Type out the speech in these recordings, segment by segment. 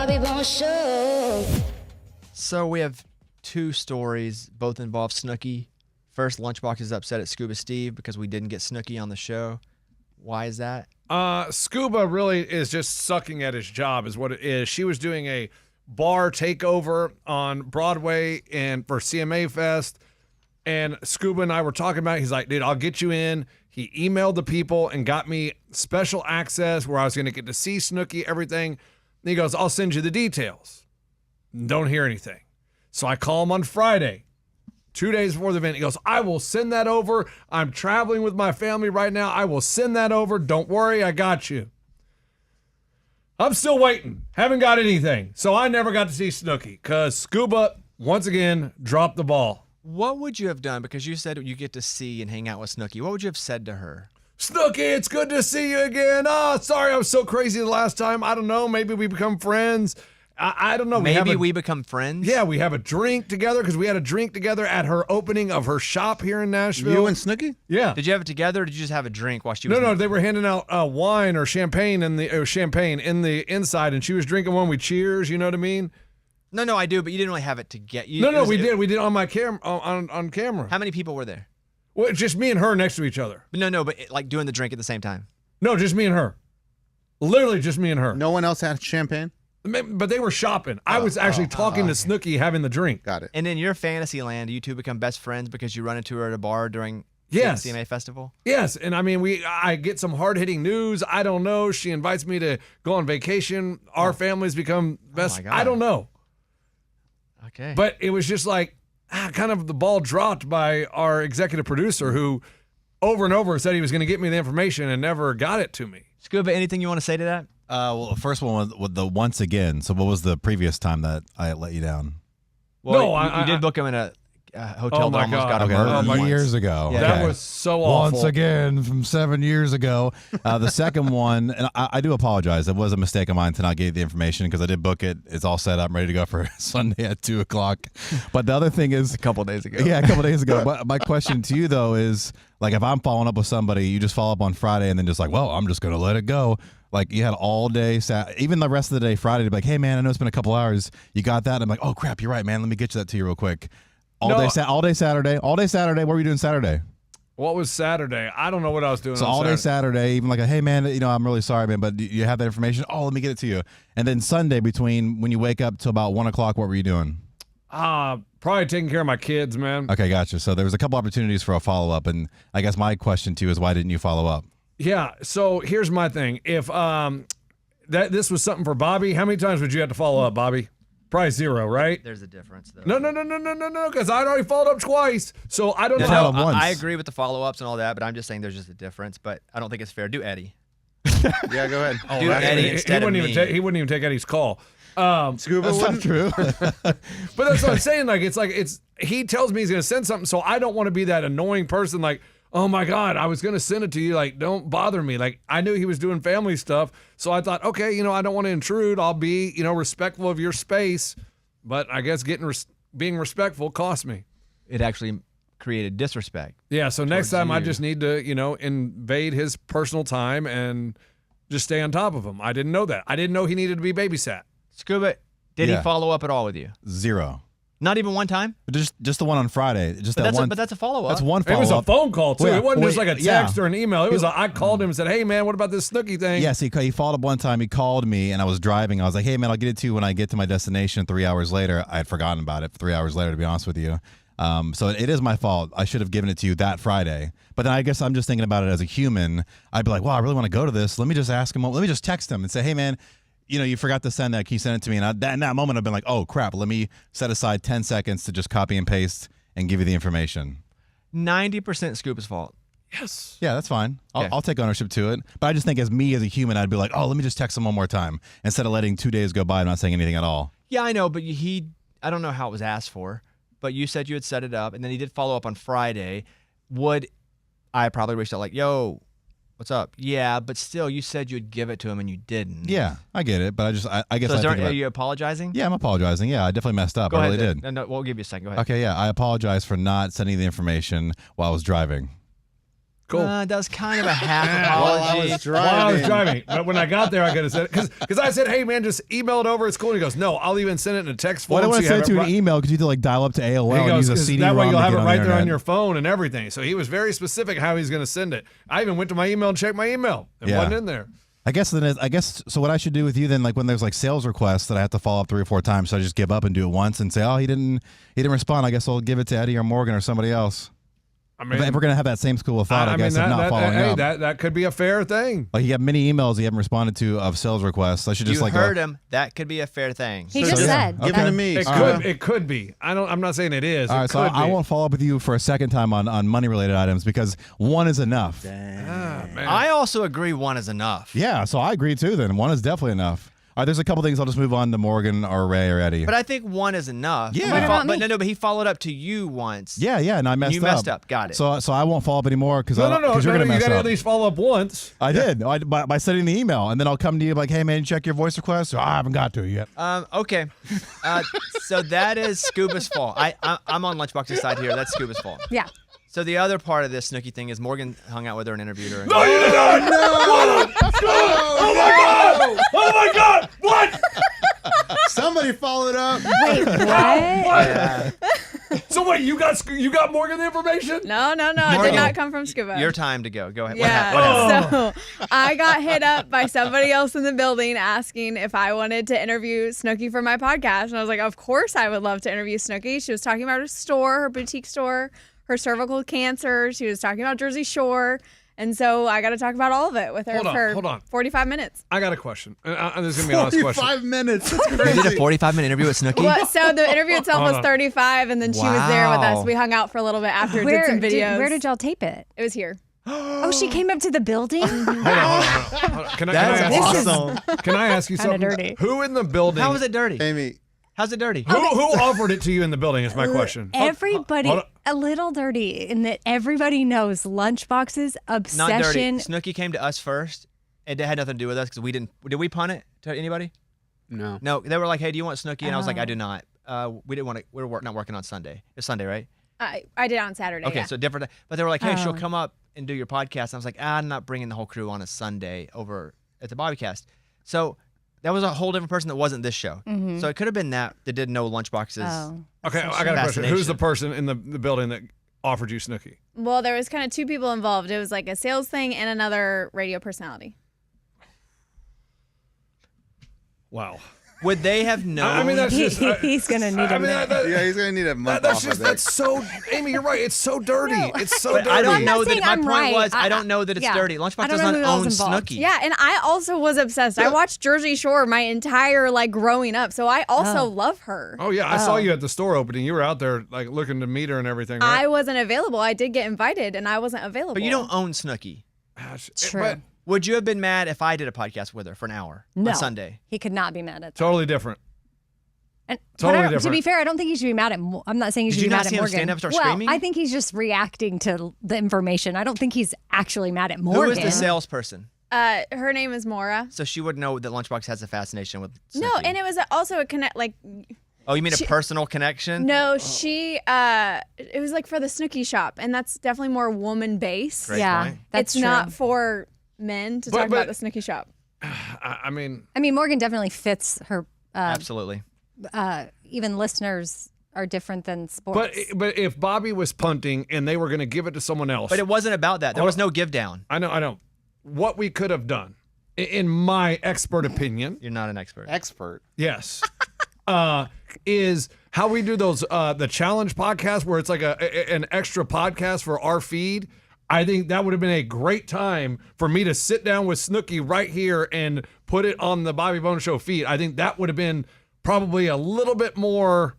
Bobby Bombshell. So we have two stories, both involve Snooki. First, Lunchbox is upset at Scuba Steve because we didn't get Snooki on the show. Why is that? Scuba really is just sucking at his job is what it is. She was doing a bar takeover on Broadway and for CMA Fest, and Scuba and I were talking about it. He's like, dude, I'll get you in. He emailed the people and got me special access where I was going to get to see Snooki, everything. And he goes, I'll send you the details. Don't hear anything. So I call him on Friday, 2 days before the event. He goes, I will send that over. I'm traveling with my family right now. I will send that over. Don't worry, I got you. I'm still waiting. Haven't got anything. So I never got to see Snooki because Scuba, once again, dropped the ball. What would you have done? Because you said you get to see and hang out with Snooki. What would you have said to her? Snooki, it's good to see you again. Oh, sorry I was so crazy the last time. I don't know. Maybe we become friends. I don't know. Maybe we become friends? Yeah, we have a drink together because we had a drink together at her opening of her shop here in Nashville. You and Snooki? Yeah. Did you have it together or did you just have a drink while she was... No, they were handing out wine or champagne in the inside, and she was drinking one. We cheers, you know what I mean? No, I do, but you didn't really have it to get... We did. We did on my on camera. How many people were there? Well, just me and her next to each other. But but like doing the drink at the same time. No, just me and her. Literally just me and her. No one else had champagne? But they were shopping. I was actually talking to Snooki having the drink. Got it. And in your fantasy land, you two become best friends because you run into her at a bar during the CMA Festival? Yes, and I mean, I get some hard-hitting news. I don't know. She invites me to go on vacation. Our families become best. I don't know. Okay. But it was just like kind of the ball dropped by our executive producer who over and over said he was going to get me the information and never got it to me. Scuba, anything you want to say to that? Well, the first one was with the once again. So what was the previous time that I let you down? Well, you did book him in a hotel that almost got him murdered. Years ago. Yeah. That was so awful. Once again from 7 years ago. The second one, and I do apologize. It was a mistake of mine to not give you the information because I did book it. It's all set up, ready to go for Sunday at 2 o'clock. But the other thing is... A couple days ago. Yeah, a couple days ago. But my question to you, though, is like if I'm following up with somebody, you just follow up on Friday and then just like, well, I'm just going to let it go. Like you had all day, even the rest of the day Friday to be like, hey, man, I know it's been a couple hours. You got that? I'm like, oh, crap, you're right, man. Let me get you that to you real quick. All day Saturday. What were you doing Saturday? What was Saturday? I don't know what I was doing. So all day Saturday, even like, hey, man, I'm really sorry, man, but you have that information? Oh, let me get it to you. And then Sunday between when you wake up till about 1 o'clock, what were you doing? Probably taking care of my kids, man. Okay, gotcha. So there was a couple opportunities for a follow-up, and I guess my question to you is why didn't you follow up? Yeah, so here's my thing. If this was something for Bobby, how many times would you have to follow up, Bobby? Probably 0, right? There's a difference, though. No, because I'd already followed up twice. So I don't know how. I agree with the follow-ups and all that, but I'm just saying there's just a difference, but I don't think it's fair. Do Eddie. Yeah, go ahead. Do Eddie instead of me. He wouldn't even take Eddie's call. Scuba That's not true. But that's what I'm saying. He tells me he's going to send something, so I don't want to be that annoying person like, oh my God, I was going to send it to you. Like, don't bother me. Like, I knew he was doing family stuff. So I thought, okay, I don't want to intrude. I'll be, respectful of your space. But I guess being respectful cost me. It actually created disrespect. Yeah. So next time I just need to, invade his personal time and just stay on top of him. I didn't know that. I didn't know he needed to be babysat. Scuba, did he follow up at all with you? 0. Not even one time? Just the one on Friday. But that's a follow-up. That's one follow-up. It was a phone call, too. Well, it wasn't just like a text or an email. It was I called him and said, hey, man, what about this Snooki thing? Yes, he followed up one time. He called me, and I was driving. I was like, hey, man, I'll get it to you when I get to my destination 3 hours later. I had forgotten about it 3 hours later, to be honest with you. So it is my fault. I should have given it to you that Friday. But then I guess I'm just thinking about it as a human. I'd be like, wow, I really want to go to this. Let me just ask him. Let me just text him and say, hey, man, you forgot to send that. Can you send it to me? And in that moment, I've been like, oh, crap. Let me set aside 10 seconds to just copy and paste and give you the information. 90% Scuba's fault. Yes. Yeah, that's fine. I'll take ownership to it. But I just think as a human, I'd be like, oh, let me just text him one more time instead of letting 2 days go by and not saying anything at all. Yeah, I know. But I don't know how it was asked for. But you said you had set it up. And then he did follow up on Friday. I probably reached out like, yo, what's up? Yeah, but still, you said you'd give it to him and you didn't. Yeah, I get it, but I guess are you apologizing? Yeah, I'm apologizing. Yeah, I definitely messed up. Go I ahead, really did. No, we'll give you a second. Go ahead. Okay, yeah, I apologize for not sending the information while I was driving. Cool. That was kind of a half While I apology. was driving. While I was driving. But when I got there, I could have said it. Because I said, hey, man, just email it over. It's cool. And he goes, no, I'll even send it in a text form. Well, I don't want so to you send it have to an email because you have to like dial up to AOL He and goes, use a 'cause CD. that way you'll have it right there on internet. your phone and everything. So he was very specific how he's going to send it. I even went to my email and checked my email. It Yeah. wasn't in there. I guess so. What I should do with you then, like when there's like sales requests that I have to follow up 3 or 4 times, so I just give up and do it once and say, oh, he didn't respond. I guess I'll give it to Eddie or Morgan or somebody else. I mean, If we're gonna have that same school of thought, I guess, of not following up. That could be a fair thing. Like you have many emails you haven't responded to of sales requests. I should just You like heard him. That could be a fair thing. He just said. Give it to me. It could be. I'm not saying it is. All It right, so could I be. won't follow up with you for a second time on money related items because one is enough. Man. I also agree one is enough. Yeah, so I agree too. Then one is definitely enough. All right, there's a couple things. I'll just move on to Morgan or Ray or Eddie. But I think one is enough. Yeah. He What about me? But he followed up to you once. yeah, and I messed up. You messed up. Got it. So I won't follow up anymore because No, you're gonna you mess got to up. at least follow up once. I did by sending the email, and then I'll come to you like, hey man, check your voice request. Oh, I haven't got to it yet. Okay. So that is Scuba's fault. I'm on Lunchbox's side here. That's Scuba's fault. Yeah. So the other part of this Snooki thing is Morgan hung out with her and interviewed her. No, you did not. No. Oh my God. Oh my God. What? Somebody followed up. Wait, what? Yeah. So wait, you got Morgan the information? No, it did Morgan, not come from Scuba. Your time to go. Go ahead. Yeah. What happened? So I got hit up by somebody else in the building asking if I wanted to interview Snooki for my podcast. And I was like, of course I would love to interview Snooki. She was talking about her store, her boutique store, her cervical cancer. She was talking about Jersey Shore. And so I got to talk about all of it with her Hold on. 45 minutes. I got a question. This is going to be an honest question. 45 minutes. That's You crazy. did a 45-minute interview with Snooki? Well, so the interview itself was 35, and then she was there with Wow. us. We hung out for a little bit after, did Where some videos. where did y'all tape it? It was here. Oh, she came up to the building? Hold on. Can That's I ask awesome. Can I ask you Kinda something? dirty. Who in the building? How was it dirty? Amy, How's it dirty? Who offered it to you in the building? Is my question. Everybody, hold on. a little dirty in that everybody knows Lunchbox's Not dirty. obsession. Snooki came to us first. It had nothing to do with us because we didn't. Did we punt it to anybody? no. No. They were like, "Hey, do you want Snooki?" And I was like, "I do not." We didn't want to. We were not working on Sunday. It's Sunday, right? I did on Saturday. Okay, yeah. so different. But they were like, "Hey, she'll Oh. come up and do your podcast." And I was like, "I'm not bringing the whole crew on a Sunday over at the Bobbycast." So that was a whole different person that wasn't this show. So it could have been that didn't know Lunchbox's. Oh. Okay, I got a question. Who's the Fascination. person in the building that offered you Snooki? Well, there was kind of two people involved. It was like a sales thing and another radio personality. Wow. Would they have known? I mean, that's just. He's going to need I a mean, minute. Yeah, he's going to need a month that's off just of it. that's so. Amy, you're right. It's so dirty. It's so But dirty. I don't I'm not know that. saying My I'm point right. was, I don't know that it's yeah. dirty. I Lunchbox don't does know not who else own involved. Snooki. Yeah, and I also was obsessed. I watched Jersey Shore my entire growing up, so I also love her. Oh yeah, I saw you at the store opening. You were out there like looking to meet her and everything. Right? I wasn't available. I did get invited, and I wasn't available. But you don't own Snooki. True. But Would you have been mad if I did a podcast with her for an hour No. on Sunday? He could not be mad at that. totally different. And, Totally but I don't- To different. be fair, I don't think he should be mad at. I'm not saying he Did should you be not mad at see him Morgan. stand up and start well, screaming? I think he's just reacting to the information. I don't think he's actually mad at Who Morgan. is the salesperson? Her name is Mora. So she would know that Lunchbox has a fascination with Snooki. No, and it was also a connect. Oh, you mean a personal connection? No, she. It was for the Snooki shop, and that's definitely more woman based. Great yeah, point. that's It's true. not for men to But- talk about but- the Snooki shop. I mean, I mean, Morgan definitely fits her. Absolutely. Even listeners are different than sports. but if Bobby was punting and they were going to give it to someone else, But it wasn't about that. There was no give down. I know. What we could have done, in my expert opinion, You're not an expert. Expert. yes, is how we do those the challenge podcast where it's like an extra podcast for our feed. I think that would have been a great time for me to sit down with Snooki right here and put it on the Bobby Bone Show feed. I think that would have been probably a little bit more.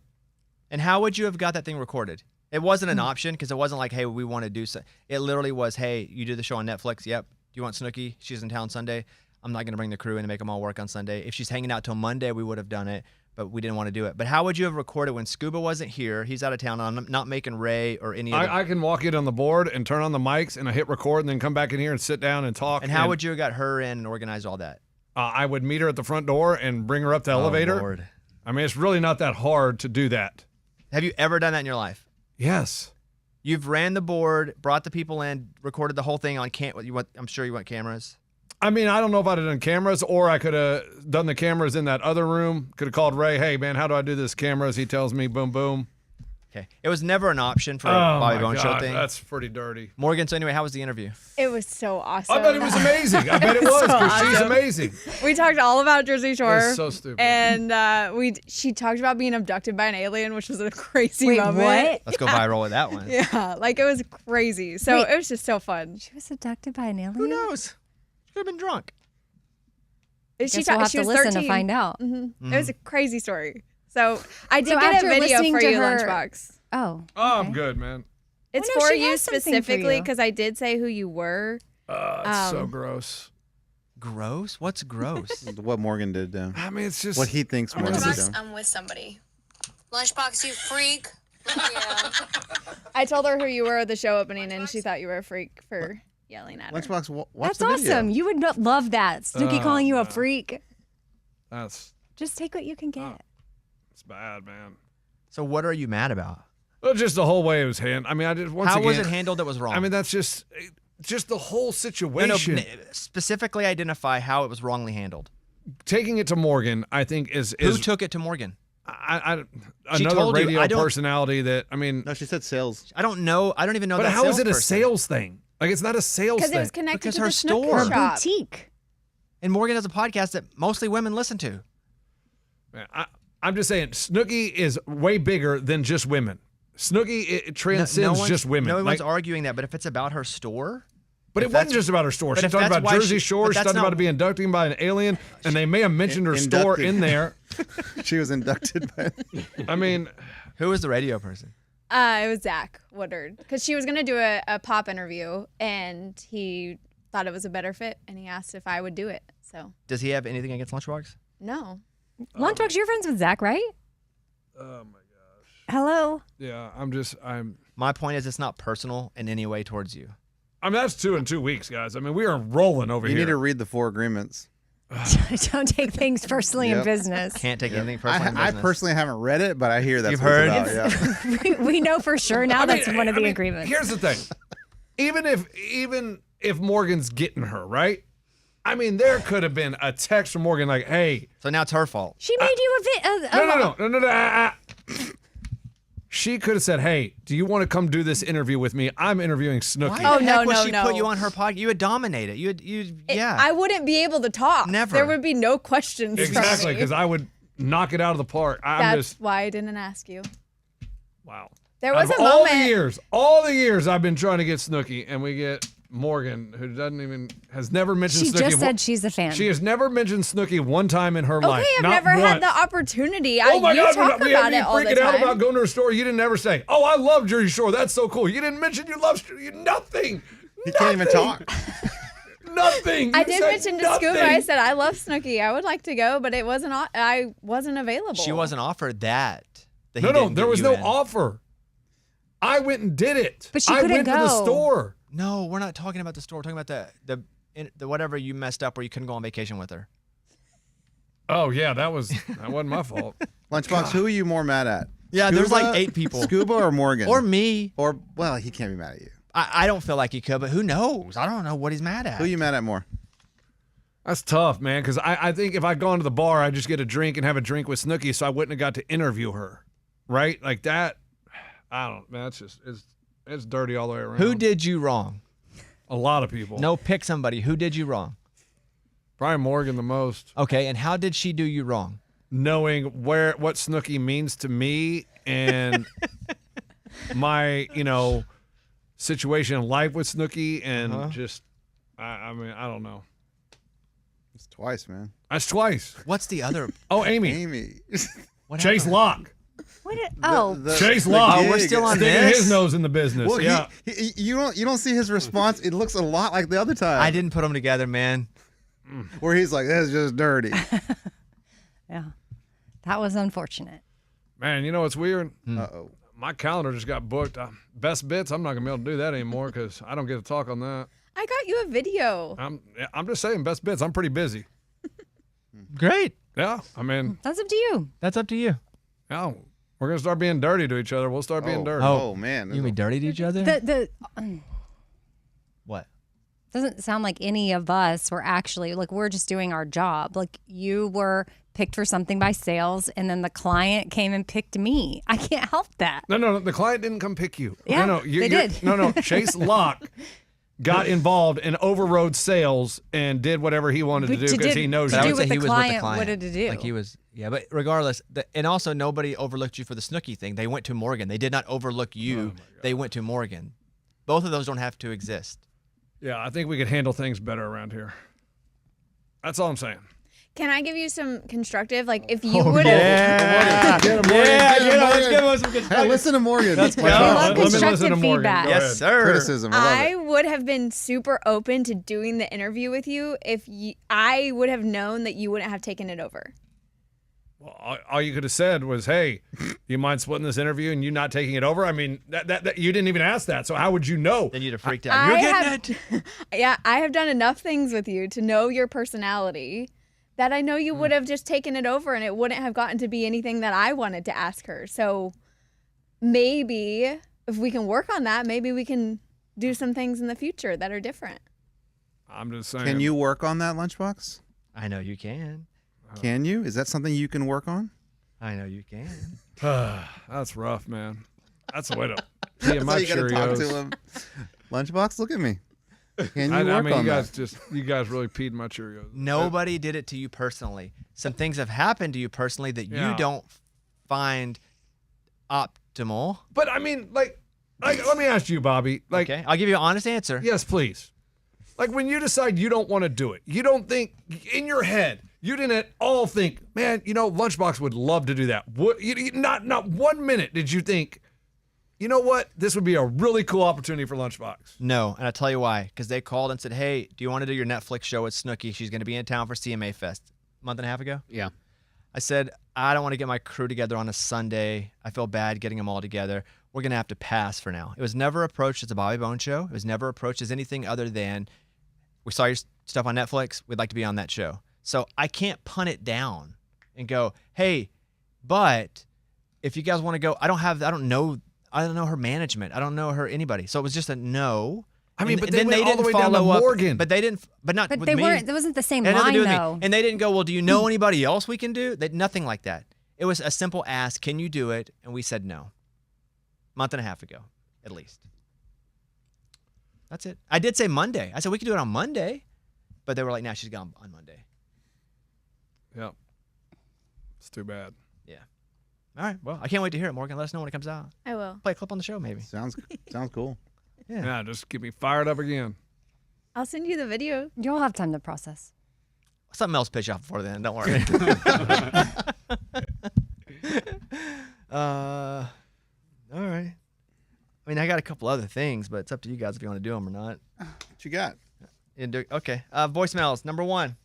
And how would you have got that thing recorded? It wasn't an option because it wasn't like, hey, we want to do so. It literally was, hey, you do the show on Netflix. Yep. Do you want Snooki? She's in town Sunday. I'm not going to bring the crew in and make them all work on Sunday. If she's hanging out till Monday, we would have done it, but we didn't want to do it. But how would you have recorded when Scuba wasn't here? He's out of town. I'm not making Ray or any of I can walk it on the board and turn on the mics and I hit record and then come back in here and sit down and talk. And how would you have got her in and organized all that? I would meet her at the front door and bring her up the elevator. Oh, Lord. I mean, it's really not that hard to do that. Have you ever done that in your life? Yes. You've ran the board, brought the people in, recorded the whole thing on I'm sure you want cameras. I mean, I don't know if I'd have done cameras, or I could have done the cameras in that other room. Could have called Ray, hey, man, how do I do this cameras? He tells me, boom, boom. Okay. It was never an option for a Oh, Bobby my Bombshell God, thing. that's pretty dirty. Morgan, so anyway, how was the interview? It was so awesome. I bet it was amazing. I bet it was, because she's awesome. amazing. We talked all about Jersey Shore. It's so stupid. And she talked about being abducted by an alien, which was a crazy Wait, moment. what? Let's go viral with that one. Yeah, like it was crazy. So Wait. it was just so fun. She was abducted by an alien? Who knows? She could have been drunk. Guess we'll have She to was listen 13. to find out. It was a crazy story. So I did So get a after video listening for to you, her- Lunchbox. Oh. Oh, okay. I'm good, man. It's no, for she you has something for specifically you. because I did say who you were. It's so gross. Gross? What's gross? What Morgan did to him. I mean, it's just What he thinks Morgan did to Lunchbox, him. I'm with somebody. Lunchbox, you freak. Yeah. I told her who you were at the show opening, and she thought you were a freak for yelling at her. Lunchbox, watch That's the video. awesome. You would love that. Snooki calling you a freak. That's Just take what you can get. it's bad, man. So what are you mad about? Well, just the whole way it was handled. I mean, I just once How again. was it handled that was wrong? I mean, that's just the whole no, situation. specifically identify how it was wrongly handled. Taking it to Morgan, I think is Who took it to Morgan? She another told you, radio I don't- personality that I mean. No, she said sales. I don't know. I don't even know But that how is it a salesperson. sales thing? Like it's not a sales Because thing. it was connected Because to her the snooker store. Her shop. boutique. And Morgan has a podcast that mostly women listen to. Man, I'm just saying, Snooki is way bigger than just women. Snooki it transcends one's- just women. No one's Like, arguing that, but if it's about her store, but if it wasn't that's- just about her store. but She if talked that's about why Jersey she- Shore. but She that's talked not- about being abducted by an alien, and they may have mentioned her store Inducted. in there. She was inducted by. I mean, who was the radio person? It was Zach Woodard because she was gonna do a pop interview, and he thought it was a better fit, and he asked if I would do it. So Does he have anything against Lunchbox? no, Lunchbox, you're friends with Zach, right? oh my gosh. Hello. Yeah, I'm. My point is, it's not personal in any way towards you. I mean, that's 2 in 2 weeks, guys. I mean, we are rolling over You here. need to read the 4 agreements. Don't take things personally in Yep. business. Can't take anything personal. in I business. personally haven't read it, but I hear that's You've what heard? it's about. Yeah. we know for sure now I mean, that's one of the I mean, agreements. Here's the thing. Even if Morgan's getting her, right? I mean, there could have been a text from Morgan like, "Hey, So now it's her fault. She made you no. She could have said, "Hey, do you want to come do this interview with me? I'm interviewing Snooki." Why Oh, the no, heck would no, she no. put you on her podcast? You would dominate it. Yeah. I wouldn't be able to talk. Never. There would be no questions. Exactly, from me. because I would knock it out of the park. I'm That's just why I didn't ask you. wow. There was Out a of all moment. all the years I've been trying to get Snooki, and we get Morgan, who has never mentioned She Snooki. just said she's a fan. She has never mentioned Snooki one time in her life. Okay, I've Not never had once. the opportunity. Oh my you God, talk we about have it you all the freaking out time. about going to a store. You didn't ever say, "Oh, I love Jersey Shore. That's so cool." You didn't mention you love nothing. He can't even talk. Nothing. I You did said mention to nothing. Scuba. I said I love Snooki. I would like to go, but it wasn't. I wasn't available. She wasn't offered that. that he No, didn't there get was you no in. offer. I went and did it. But she I couldn't went to the go. store. No, we're not talking about the store. We're talking about the whatever you messed up where you couldn't go on vacation with her. Oh yeah, that wasn't my fault. Lunchbox, who are you more mad at? Yeah, there's like Scuba, 8 people. Scuba or Morgan? Or me. Or, well, he can't be mad at you. I don't feel like he could, but who knows? I don't know what he's mad at. Who are you mad at more? That's tough, man. Because I think if I'd gone to the bar, I'd just get a drink and have a drink with Snooki, so I wouldn't have got to interview her, right? Like that. I don't. Man, it's dirty all the way around. Who did you wrong? A lot of people. No, pick somebody. Who did you wrong? Probably Morgan the most. Okay, and how did she do you wrong? Knowing what Snooki means to me and my, situation in life with Snooki and just, I mean, I don't know. It's twice, man. That's twice. What's the other? Oh, Amy. Amy. What Chase happened? Locke. Chase the Locke. Oh, we're gig. still on Sticking this? his nose in the business. Well, yeah. you don't see his response. It looks a lot like the other time. I didn't put them together, man. Where he's like, "That's just dirty." Yeah. That was unfortunate. Man, you know what's weird? Uh-oh. My calendar just got booked. Best bits, I'm not going to be able to do that anymore because I don't get to talk on that. I got you a video. I'm just saying, best bits, I'm pretty busy. Great. Yeah, I mean, That's up to you. That's up to you. yeah, We're gonna start being dirty to each other. We'll start being dirty. Oh man. You mean dirty to each other? What? Doesn't sound like any of us were actually like we're just doing our job. Like you were picked for something by sales, and then the client came and picked me. I can't help that. No. The client didn't come pick you. Yeah, they did. No. Chase Locke got involved and overrode sales and did whatever he wanted to do because he knows to I do would what say the he was client with the client. wanted to do. Like he was, yeah. But regardless, and also nobody overlooked you for the Snooki thing. They went to Morgan. They did not overlook you. They went to Morgan. Both of those don't have to exist. Yeah, I think we could handle things better around here. That's all I'm saying. Can I give you some constructive? Like, if you would have. Yeah. Get him, Morgan. Yeah, Get him, yeah, let's Morgan. give him some good Hey, stuff. listen to Morgan. Let's go. We love Let me listen to constructive Morgan. feedback. Go Yes, ahead. sir. Criticism. I love I it. would have been super open to doing the interview with you if I would have known that you wouldn't have taken it over. Well, all you could have said was, "Hey, you mind splitting this interview and you not taking it over?" I mean, that you didn't even ask that. So how would you know? Then you'd have freaked out. You're getting it. Yeah, I have done enough things with you to know your personality that I know you would have just taken it over and it wouldn't have gotten to be anything that I wanted to ask her. So maybe if we can work on that, maybe we can do some things in the future that are different. I'm just saying. Can you work on that, Lunchbox? I know you can. Can you? Is that something you can work on? I know you can. That's rough, man. That's the way to be in That's my how you gotta talk to Cheerios. him. Lunchbox, look at me. Can you I work mean, on you that? guys really peed my Cheerios. Nobody did it to you personally. Some things have happened to you personally that Yeah. you don't find optimal. But I mean, like, let me ask you, Bobby. Like, Okay, I'll give you an honest answer. yes, please. Like when you decide you don't want to do it, you don't think in your head, you didn't at all think, man, Lunchbox would love to do that. Not 1 minute did you think, you know what, this would be a really cool opportunity for Lunchbox. No, and I'll tell you why. Because they called and said, hey, do you want to do your Netflix show with Snooki? She's going to be in town for CMA Fest. A month and a half ago? Yeah. I said, I don't want to get my crew together on a Sunday. I feel bad getting them all together. We're going to have to pass for now. It was never approached as a Bobby Bones show. It was never approached as anything other than, we saw your stuff on Netflix. We'd like to be on that show. So I can't punt it down and go, hey, but if you guys want to go, I don't know her management. I don't know her anybody. So it was just a no. I mean, And- but and they then went all the way down to follow up, Morgan. But they didn't, but not But with they me. weren't. That wasn't the same It had nothing to line do with though. me. And they didn't go, well, do you know anybody else we can do? Nothing like that. It was a simple ask, can you do it? And we said no. Month and a half ago, at least. That's it. I did say Monday. I said we could do it on Monday. But they were like, nah, she's gone on Monday. Yep. It's too bad. Yeah. All right. Well, I can't wait to hear it, Morgan. Let us know when it comes out. I will. Play a clip on the show, maybe. Sounds cool. Yeah. Yeah, just get me fired up again. I'll send you the video. You'll have time to process. Something else pitch off before then. Don't worry. All right. I mean, I got a couple other things, but it's up to you guys if you want to do them or not. What you got? Okay. Voicemails. Number 1.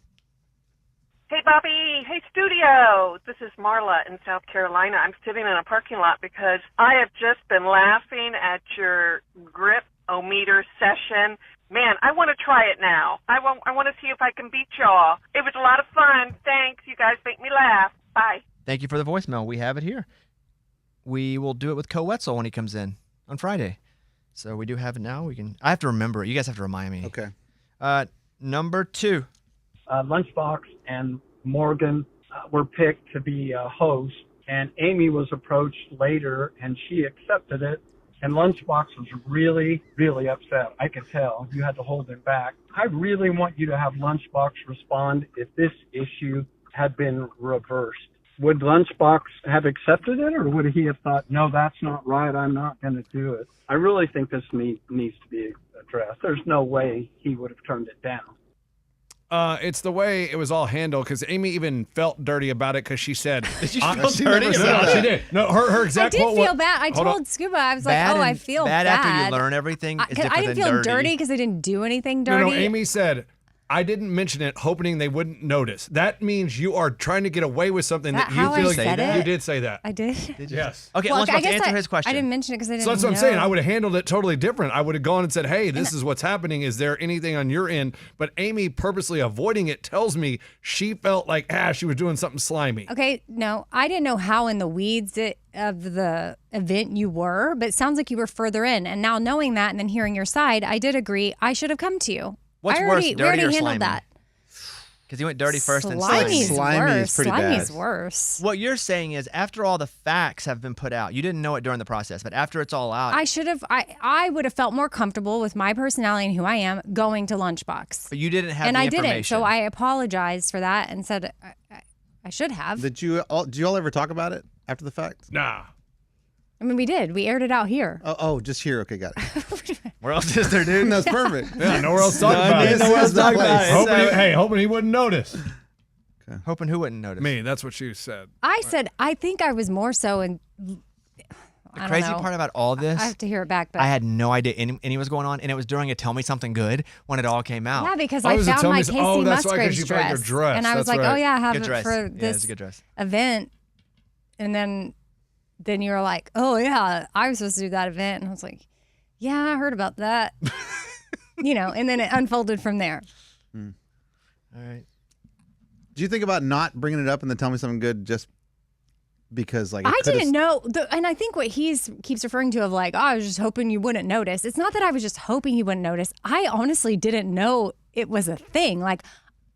Hey, Bobby. Hey, studio. This is Marla in South Carolina. I'm sitting in a parking lot because I have just been laughing at your grip-o-meter session. Man, I want to try it now. I want to see if I can beat y'all. It was a lot of fun. Thanks. You guys make me laugh. Bye. Thank you for the voicemail. We have it here. We will do it with Co Wetzel when he comes in on Friday. So we do have it now. I have to remember it. You guys have to remind me. Okay. Number 2. Lunchbox and Morgan were picked to be hosts, and Amy was approached later, and she accepted it. And Lunchbox was really, really upset. I could tell. You had to hold him back. I really want you to have Lunchbox respond if this issue had been reversed. Would Lunchbox have accepted it, or would he have thought, no, that's not right, I'm not going to do it? I really think this needs to be addressed. There's no way he would have turned it down. It's the way it was all handled because Amy even felt dirty about it because she said, Did you feel dirty? No, she did. No, her I exact did quote feel was, bad. I Hold on. told Scuba, I was like, I feel bad. Bad after you learn everything is different I didn't than feel dirty. dirty because I didn't do anything No, dirty. Amy said, I didn't mention it hoping they wouldn't notice. That means you are trying to get away with something that you how feel I like said it? you did say that. I did. Yes. Okay, Well, let's answer his question. I didn't mention it because I didn't So that's what I'm know. saying. I would have handled it totally different. I would have gone and said, hey, this is what's happening. Is there anything on your end? But Amy purposely avoiding it tells me she felt like, she was doing something slimy. Okay, no, I didn't know how in the weeds of the event you were, but it sounds like you were further in. And now knowing that and then hearing your side, I did agree I should have come to you. What's we worse, already dirty or handled slimy? that. Because he went dirty first and slimy. Slimy is pretty Slimy's bad. worse. What you're saying is after all the facts have been put out, you didn't know it during the process, but after it's all out, I should have. I would have felt more comfortable with my personality and who I am going to Lunchbox. but you didn't have And the I information. didn't, so I apologized for that and said I should have. Did you all ever talk about it after the fact? Nah. I mean, we did. We aired it out here. Oh, just here. Okay, got it. Where else is there, dude? That's perfect. Yeah, nowhere else to talk about it. Nowhere else to talk about it. Hoping he wouldn't notice. Hoping who wouldn't notice. Me, that's what she said. I said I think I was more so in. The I crazy don't know. part about all this, I have to hear it back, but I had no idea any was going on, and it was during a Tell Me Something Good when it all came out. yeah, because Oh, I it was a found Tell my Me- Casey oh, that's why, 'cause Musgraves you found your dress. and I was That's like, oh right. yeah, I have Good it dress. for Yeah, it's this a good dress. event, and then you were like, oh yeah, I was supposed to do that event, and I was like, yeah, I heard about that, and then it unfolded from there. All right. Do you think about not bringing it up and then tell me something good just because like it I could've- didn't know, and I think what he's keeps referring to of like, oh, I was just hoping you wouldn't notice. It's not that I was just hoping he wouldn't notice. I honestly didn't know it was a thing. Like,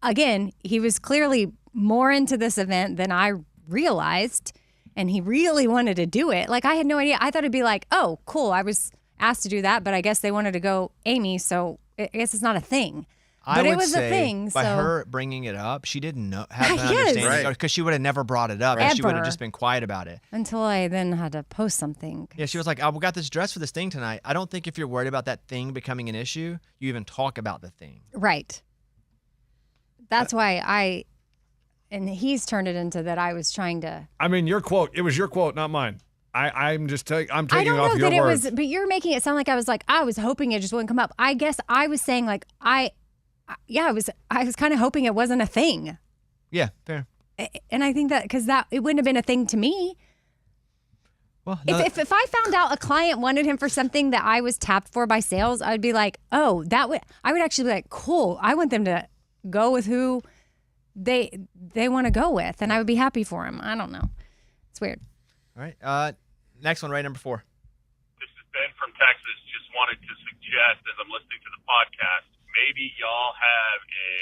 again, he was clearly more into this event than I realized, and he really wanted to do it. Like, I had no idea. I thought it'd be like, oh, cool, I was asked to do that, but I guess they wanted to go Amy, so I guess it's not a thing. I But it would was say a thing. by so. her bringing it up, she didn't know have an Yes. understanding because she would have never brought it up. And she would have Ever. just been quiet about it. Until I then had to post something. Yeah, she was like, "I got this dress for this thing tonight." I don't think if you're worried about that thing becoming an issue, you even talk about the thing. Right. That's why and he's turned it into that I was trying to. I mean, your quote. It was your quote, not mine. I'm just taking. I'm I taking don't off know your that words. it was, but you're making it sound like I was hoping it just wouldn't come up. I guess I was saying like I was kind of hoping it wasn't a thing. Yeah, fair. And I think that because it wouldn't have been a thing to me. Well, no, If I found out a client wanted him for something that I was tapped for by sales, I'd be like, oh, I would actually be like, cool. I want them to go with who they want to go with, and I would be happy for him. I don't know. It's weird. all right. Next one, right? Number 4. This is Ben from Texas. Just wanted to suggest, as I'm listening to the podcast, maybe y'all have a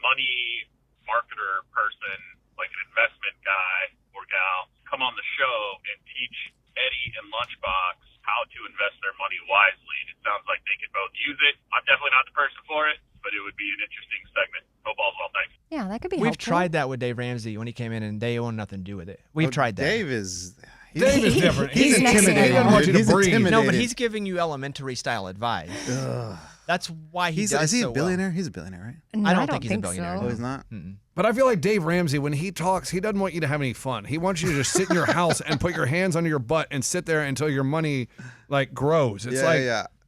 money marketer person, like an investment guy or gal, come on the show and teach Eddie and Lunchbox how to invest their money wisely. It sounds like they could both use it. I'm definitely not the person for it, but it would be an interesting segment. Hope all's well. Thanks. Yeah, that could be We've helpful. tried that with Dave Ramsey when he came in, and they own nothing to do with it. We've tried that. Dave is different. He's next intimidating. He doesn't want you to He's breathe. intimidating. No, but he's giving you elementary style advice. That's why he does Is he so a billionaire? He's a billionaire, right? No, I don't think he's a so. billionaire. Oh, he's not. But I feel like Dave Ramsey, when he talks, he doesn't want you to have any fun. He wants you to just sit in your house and put your hands under your butt and sit there until your money like grows. It's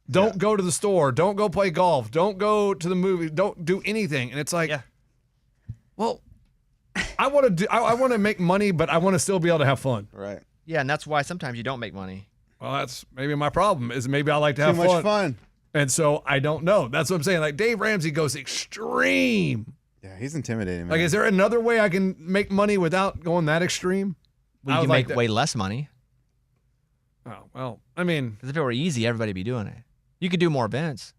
don't go to the store, don't go play golf, don't go to the movie, don't do anything. And it's like, well, I want to make money, but I want to still be able to have fun. Right. Yeah, and that's why sometimes you don't make money. Well, that's maybe my problem is maybe I like to have Too much fun. And so I don't know. That's what I'm saying. Like Dave Ramsey goes extreme. Yeah, he's intimidating. Man. Like, is there another way I can make money without going that extreme? Well, you can make way less money. Oh, well, I mean. Because if it were easy, everybody would be doing it. You could do more events.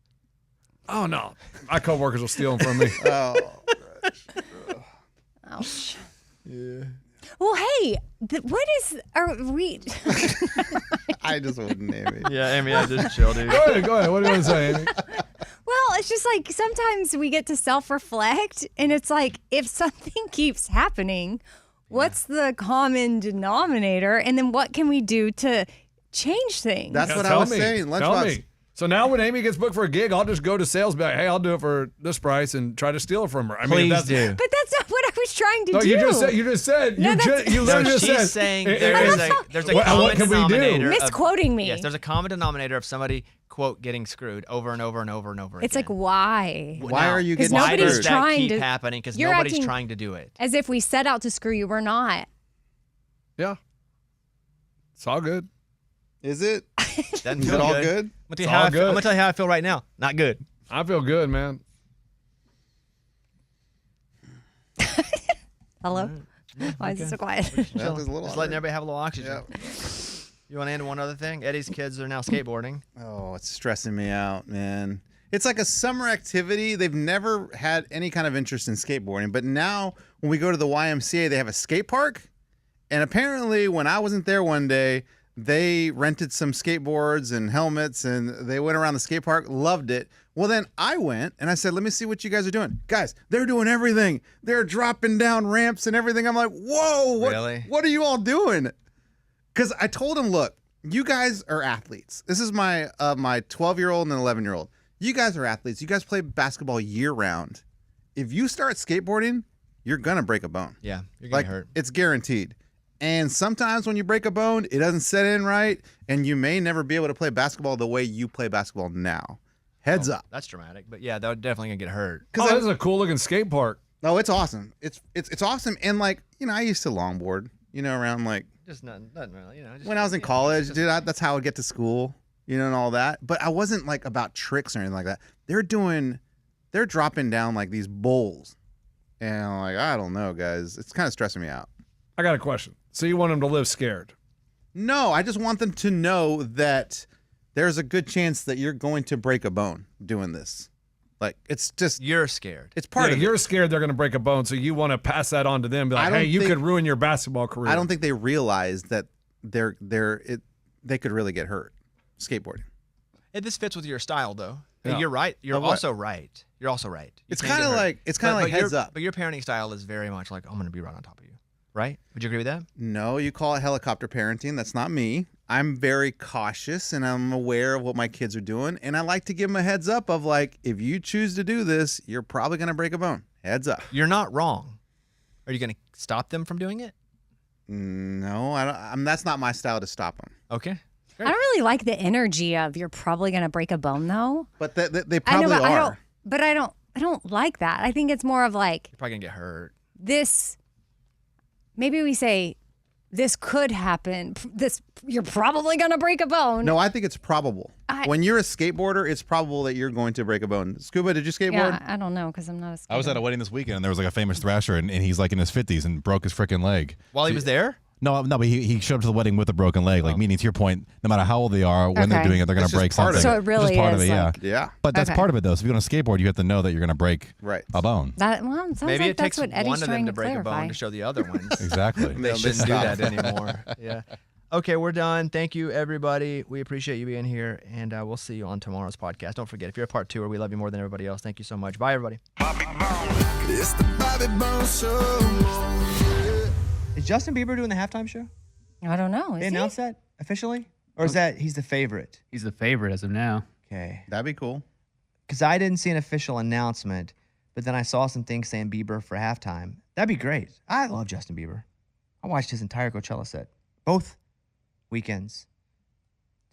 Oh, no. My coworkers will steal them from me. Ouch. Yeah. Well, hey, are we? I just wouldn't name it. Yeah, Amy, I just chill, dude. Go ahead. What do you want to say, Amy? Well, it's just like sometimes we get to self-reflect, and it's like if something keeps happening, what's the common denominator, and then what can we do to change things? That's what I was saying. Tell Lunchbox. me. So now when Amy gets booked for a gig, I'll just go to sales, be like, hey, I'll do it for this price and try to steal it from her. I mean, Please do. But that's not what I was trying to No, do. you just said. No, You literally just she's said. saying there's a common denominator. Misquoting me. Yes, there's a common denominator of somebody, quote, getting screwed over and over and over and over again. It's like, why? Why are you getting Why does screwed? that trying keep to- happening? Because You're nobody's acting trying to do it. As if we set out to screw you. We're not. Yeah. It's all good. Is it? Doesn't Is feel it all good. good? I'm gonna tell you how I feel right now. Not good. I feel good, man. Hello? Why is it so quiet? That was a little Just letting hard. everybody have a little oxygen. You want to end one other thing? Eddie's kids are now skateboarding. Oh, it's stressing me out, man. It's like a summer activity. They've never had any kind of interest in skateboarding, but now when we go to the YMCA, they have a skate park. And apparently, when I wasn't there one day, they rented some skateboards and helmets, and they went around the skate park, loved it. Well, then I went, and I said, let me see what you guys are doing. Guys, they're doing everything. They're dropping down ramps and everything. I'm like, whoa, Really? what are you all doing? Because I told them, look, you guys are athletes. This is my 12-year-old and an 11-year-old. You guys are athletes. You guys play basketball year-round. If you start skateboarding, you're going to break a bone. Yeah, you're Like, getting hurt. it's guaranteed. And sometimes when you break a bone, it doesn't set in right, and you may never be able to play basketball the way you play basketball now. Heads up. That's dramatic, but yeah, they're definitely gonna get hurt. Oh, this is a cool looking skate park. No, it's awesome. It's awesome. And like, I used to longboard, around like Just nothing really, Just, when I was in college, dude, that's how I would get to school, and all that. But I wasn't like about tricks or anything like that. They're dropping down like these bowls. And I'm like, I don't know, guys. It's kind of stressing me out. I got a question. So you want them to live scared? No, I just want them to know that there's a good chance that you're going to break a bone doing this. Like, it's just, you're scared. It's part of it. You're scared they're going to break a bone, so you want to pass that on to them. Be like, hey, you could ruin your basketball career. I don't think they realize that they could really get hurt skateboarding. This fits with your style, though. Yeah. You're right. You're Of what? also right. You're also right. You It's can't kind get of hurt. like heads up. But your parenting style is very much like, I'm going to be right on top of you. Right? Would you agree with that? No, you call it helicopter parenting. That's not me. I'm very cautious and I'm aware of what my kids are doing. And I like to give them a heads up of like, if you choose to do this, you're probably going to break a bone. Heads up. You're not wrong. Are you going to stop them from doing it? No, that's not my style to stop them. Okay. I don't really like the energy of you're probably going to break a bone, though. But they probably I are. I don't like that. I think it's more of like You're probably going to get hurt. this. Maybe we say this could happen. You're probably going to break a bone. No, I think it's probable. When you're a skateboarder, it's probable that you're going to break a bone. Scuba, did you skateboard? Yeah, I don't know because I'm not a skater. I was at a wedding this weekend, and there was like a famous thrasher, and he's like in his 50s and broke his freaking leg. While he was there? No, but he showed up to the wedding with a broken leg. Like, meaning to your point, no matter how old they are, when they're Okay. doing it, they're going It's to break just part of something. it. So it really It's just part of is it, like- Yeah. But that's Okay. part of it, though. So if you're on a skateboard, you have to know that you're going to break Right. a bone. That sounds Maybe like it that's takes what Eddie's one of trying them to break clarify. a bone to show the other ones. Exactly. They They shouldn't do stop. that anymore. Yeah. Okay, we're done. Thank you, everybody. We appreciate you being here, and we'll see you on tomorrow's podcast. Don't forget, if you're a part two, we love you more than everybody else. Thank you so much. Bye, everybody. It's the Bobby Bones Show. Is Justin Bieber doing the halftime show? I don't know. They Is he? announced that officially? Or is that he's the favorite? He's the favorite as of now. Okay. That'd be cool. Because I didn't see an official announcement, but then I saw some things saying Bieber for halftime. That'd be great. I love Justin Bieber. I watched his entire Coachella set, both weekends.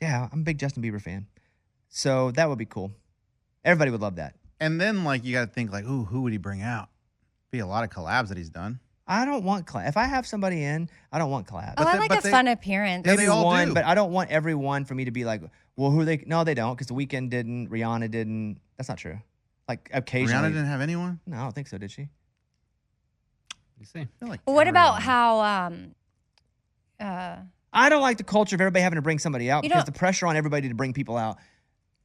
Yeah, I'm a big Justin Bieber fan. So that would be cool. Everybody would love that. And then like you got to think like, ooh, who would he bring out? Be a lot of collabs that he's done. I don't want collab. If I have somebody in, I don't want collab. Oh, I like a fun appearance. Yeah, Maybe they all one, do. but I don't want everyone for me to be like, well, who are they? No, they don't, because The Weeknd didn't, Rihanna didn't. That's not true. Like occasionally. Rihanna didn't have anyone? No, I don't think so. Did she? You see. I feel like What about everyone. how? I don't like the culture of everybody having to bring somebody out You because don't- the pressure on everybody to bring people out.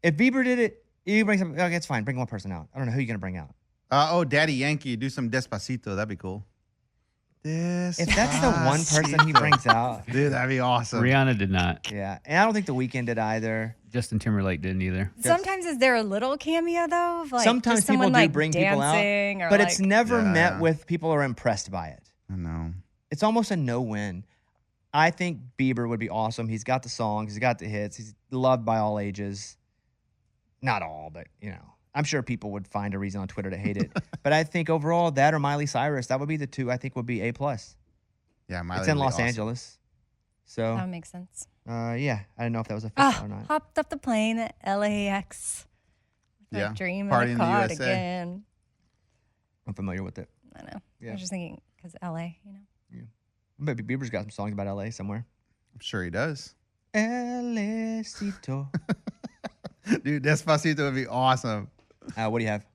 If Bieber did it, you bring somebody. Okay, it's fine. Bring one person out. I don't know who you're gonna bring out. Daddy Yankee, do some Despacito. That'd be cool. If that's the one person he brings out, Dude, that'd be awesome. Rihanna did not. yeah. And I don't think The Weeknd did either. Justin Timberlake didn't either. Sometimes is there a little cameo though? Of like Sometimes just people someone, do like, bring people out, dancing or but like, it's never Yeah. met with people are impressed by it. I know. It's almost a no-win. I think Bieber would be awesome. He's got the songs, he's got the hits, he's loved by all ages. not all, but I'm sure people would find a reason on Twitter to hate it. But I think overall, that or Miley Cyrus, that would be the two I think would be A+. Yeah, Miley It's in would be Los awesome. Angeles. So That makes sense. yeah, I don't know if that was official or not. Hopped up the plane at LAX. With Yeah, my dream party in in a the USA. cardigan. I'm familiar with it. I know. Yeah. I was just thinking, because LA, Maybe Bieber's got some songs about LA somewhere. I'm sure he does. Elecito. Dude, Despacito would be awesome. What do you have?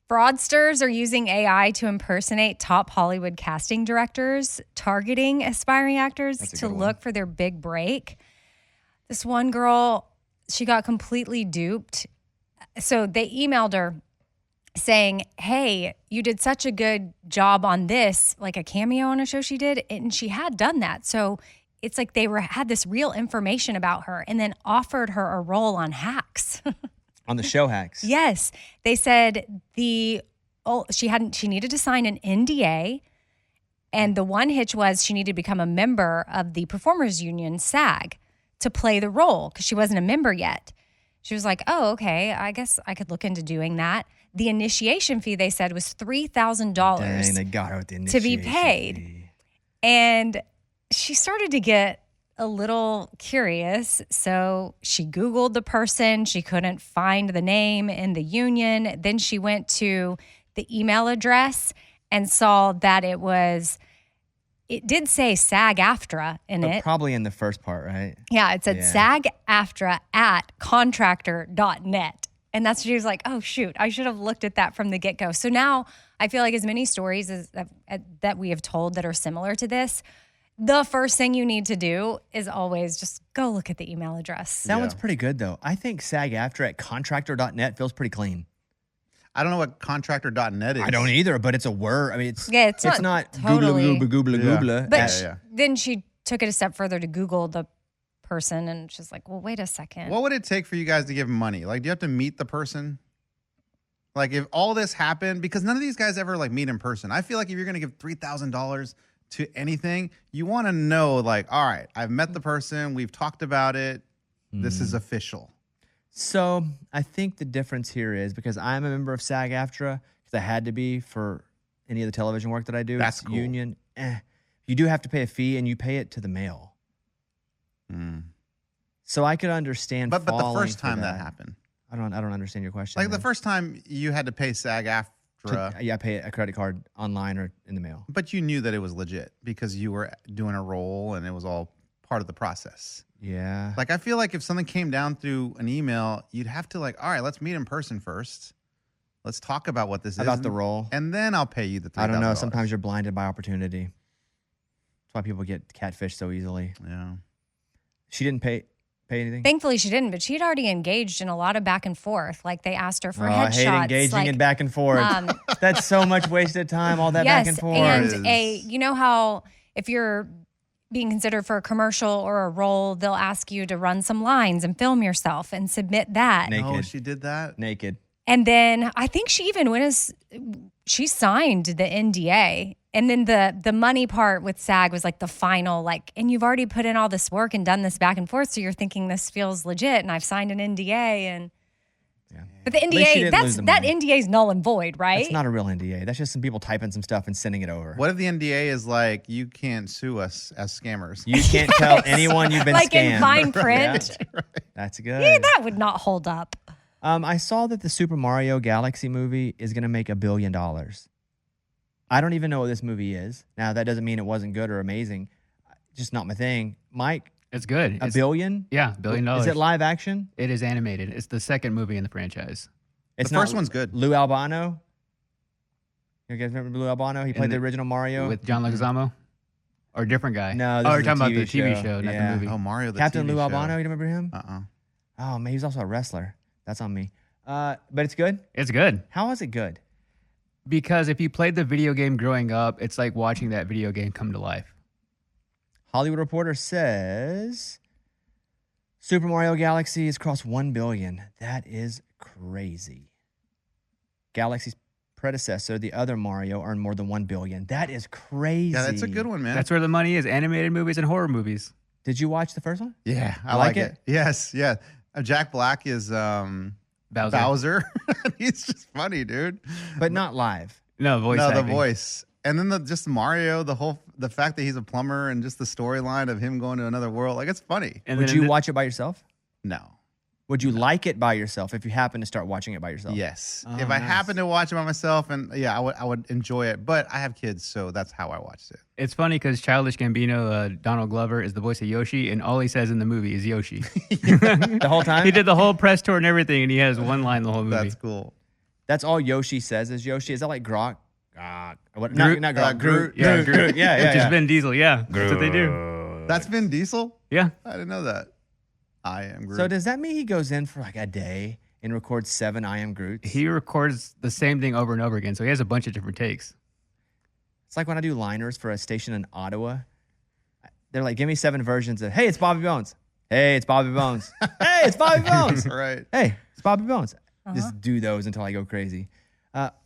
Fraudsters are using AI to impersonate top Hollywood casting directors, targeting aspiring actors That's a to good one. look for their big break. This one girl, she got completely duped. So they emailed her saying, hey, you did such a good job on this, like a cameo on a show she did. And she had done that. So it's like they had this real information about her and then offered her a role on Hacks. On the show Hacks. Yes. They said she needed to sign an NDA, and the one hitch was she needed to become a member of the Performers Union, SAG, to play the role because she wasn't a member yet. She was like, oh, okay, I guess I could look into doing that. The initiation fee, they said, was $3,000 Dang, they got her with the to initiation be paid. fee. And she started to get a little curious. So she Googled the person. She couldn't find the name in the union. Then she went to the email address and saw that it did say SAG-AFTRA in But it. probably in the first part, right? Yeah, it said Yeah. SAG-AFTRA at contractor.net. And that's she was like, oh, shoot, I should have looked at that from the get-go. So now I feel like as many stories as that we have told that are similar to this, the first thing you need to do is always just go look at the email address. That one's pretty good, though. I think SAG-AFTRA at contractor.net feels pretty clean. I don't know what contractor.net is. I don't either, but it's a word. I mean, it's not totally. goobla. But then she took it a step further to Google the person, and she's like, well, wait a second. What would it take for you guys to give money? Like, do you have to meet the person? Like, if all this happened, because none of these guys ever like meet in person. I feel like if you're going to give $3,000 to anything, you want to know, like, all right, I've met the person, we've talked about it, this is official. So I think the difference here is because I'm a member of SAG-AFTRA, because I had to be for any of the television work that I do. That's it's cool. union. You do have to pay a fee, and you pay it to the mail. So I could understand. But the falling first for time that happened, I don't understand your question. like the first time you had to pay SAG-AFTRA, yeah, I pay a credit card online or in the mail. but you knew that it was legit because you were doing a role and it was all part of the process. Yeah. Like, I feel like if something came down through an email, you'd have to like, all right, let's meet in person first. Let's talk about what this is. About the role. And then I'll pay you the $3,000. I don't know. Sometimes you're blinded by opportunity. That's why people get catfished so easily. Yeah. She didn't pay anything? Thankfully, she didn't, but she'd already engaged in a lot of back and forth. Like they asked her for I headshots. hate engaging in back and forth. That's so much wasted time, all that back and forth. And you know how if you're being considered for a commercial or a role, they'll ask you to run some lines and film yourself and submit that. Naked. Oh, she did that? Naked. And then I think she even she signed the NDA. And then the money part with SAG was like the final, like, and you've already put in all this work and done this back and forth, so you're thinking this feels legit, and I've signed an NDA, and but the At least she NDA, didn't lose the that money. NDA is null and void, right? That's not a real NDA. That's just some people typing some stuff and sending it over. What if the NDA is like, you can't sue us as scammers? You can't tell anyone you've been like scammed. in fine print. Yeah. That's good. Yeah, that would not hold up. I saw that the Super Mario Galaxy movie is going to make $1 billion. I don't even know what this movie is. Now, that doesn't mean it wasn't good or amazing. Just not my thing. Mike? It's good. $1 billion? Yeah, $1 billion. Is it live action? It is animated. It's the second movie in the franchise. It's The first one's good. Lou Albano? You guys remember Lou Albano? He played the original Mario. With John Leguizamo? Or a different guy? No, oh, this you're is talking the about the TV show, not Yeah. the movie. Oh, Mario, the Captain TV Lou show. Albano, you remember him? Uh-uh. Oh, man, he's also a wrestler. That's on me. But it's good? It's good. How is it good? Because if you played the video game growing up, it's like watching that video game come to life. Hollywood Reporter says Super Mario Galaxy has crossed 1 billion. That is crazy. Galaxy's predecessor, the other Mario, earned more than 1 billion. That is crazy. Yeah, that's a good one, man. That's where the money is. Animated movies and horror movies. Did you watch the first one? Yeah, I You like like it. Yes, yeah. Jack Black is Bowser. He's just funny, dude. But not live. No, voice No, the acting. voice. And then just Mario, the fact that he's a plumber and just the storyline of him going to another world. Like, it's funny. And Would then you watch it by yourself? No. Would you like it by yourself if you happen to start watching it by yourself? Yes. Oh, if I nice. happen to watch it by myself, and I would enjoy it. But I have kids, so that's how I watched it. It's funny because Childish Gambino, Donald Glover, is the voice of Yoshi, and all he says in the movie is Yoshi. The whole time? He did the whole press tour and everything, and he has one line the whole movie. That's cool. That's all Yoshi says is Yoshi. Is that like Grok? What? Groot. Not Grok. Groot. Yeah, Groot. Yeah. Which is Vin Diesel. Yeah, that's what they do. That's Vin Diesel? Yeah. I didn't know that. I am Groot. So does that mean he goes in for like a day and records 7 I Am Groots? He records the same thing over and over again, so he has a bunch of different takes. It's like when I do liners for a station in Ottawa. They're like, give me 7 versions of, hey, it's Bobby Bones. Hey, it's Bobby Bones. Hey, it's Bobby Bones. Right. Hey, it's Bobby Bones. Just do those until I go crazy.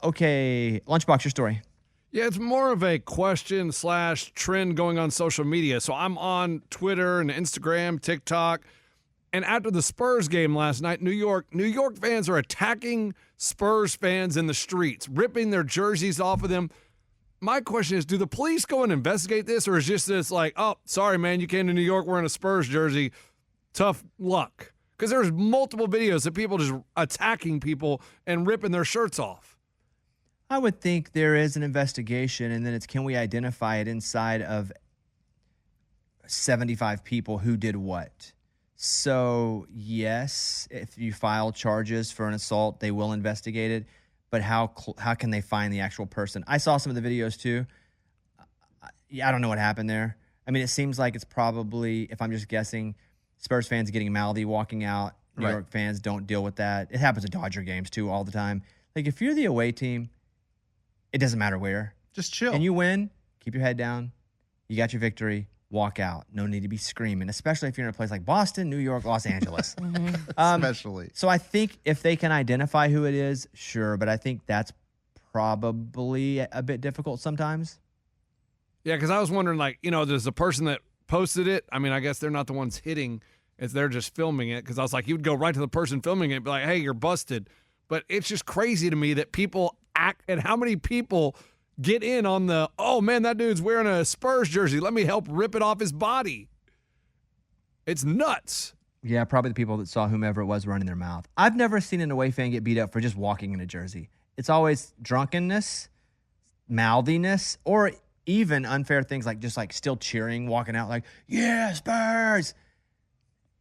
Okay, Lunchbox, your story. Yeah, it's more of a question / trend going on social media. So I'm on Twitter and Instagram, TikTok. And after the Spurs game last night, New York fans are attacking Spurs fans in the streets, ripping their jerseys off of them. My question is, do the police go and investigate this, or is just this like, oh, sorry, man, you came to New York wearing a Spurs jersey. Tough luck. Because there's multiple videos of people just attacking people and ripping their shirts off. I would think there is an investigation, and then it's can we identify it inside of 75 people who did what? So, yes, if you file charges for an assault, they will investigate it. But how can they find the actual person? I saw some of the videos too. I don't know what happened there. I mean, it seems like it's probably, if I'm just guessing, Spurs fans getting mouthy, walking out. New York fans don't deal with that. It happens at Dodger games too all the time. Like if you're the away team, it doesn't matter where. Just chill. And you win, keep your head down. You got your victory. Walk out. No need to be screaming, especially if you're in a place like Boston, New York, Los Angeles. Especially. So I think if they can identify who it is, sure. But I think that's probably a bit difficult sometimes. Yeah, because I was wondering, like, does the person that posted it, I mean, I guess they're not the ones hitting. They're just filming it. Because I was like, you'd go right to the person filming it and be like, hey, you're busted. But it's just crazy to me that people act, and how many people get in on the, oh, man, that dude's wearing a Spurs jersey. Let me help rip it off his body. It's nuts. Yeah, probably the people that saw whomever it was running their mouth. I've never seen an away fan get beat up for just walking in a jersey. It's always drunkenness, mouthiness, or even unfair things like just like still cheering, walking out like, yeah, Spurs.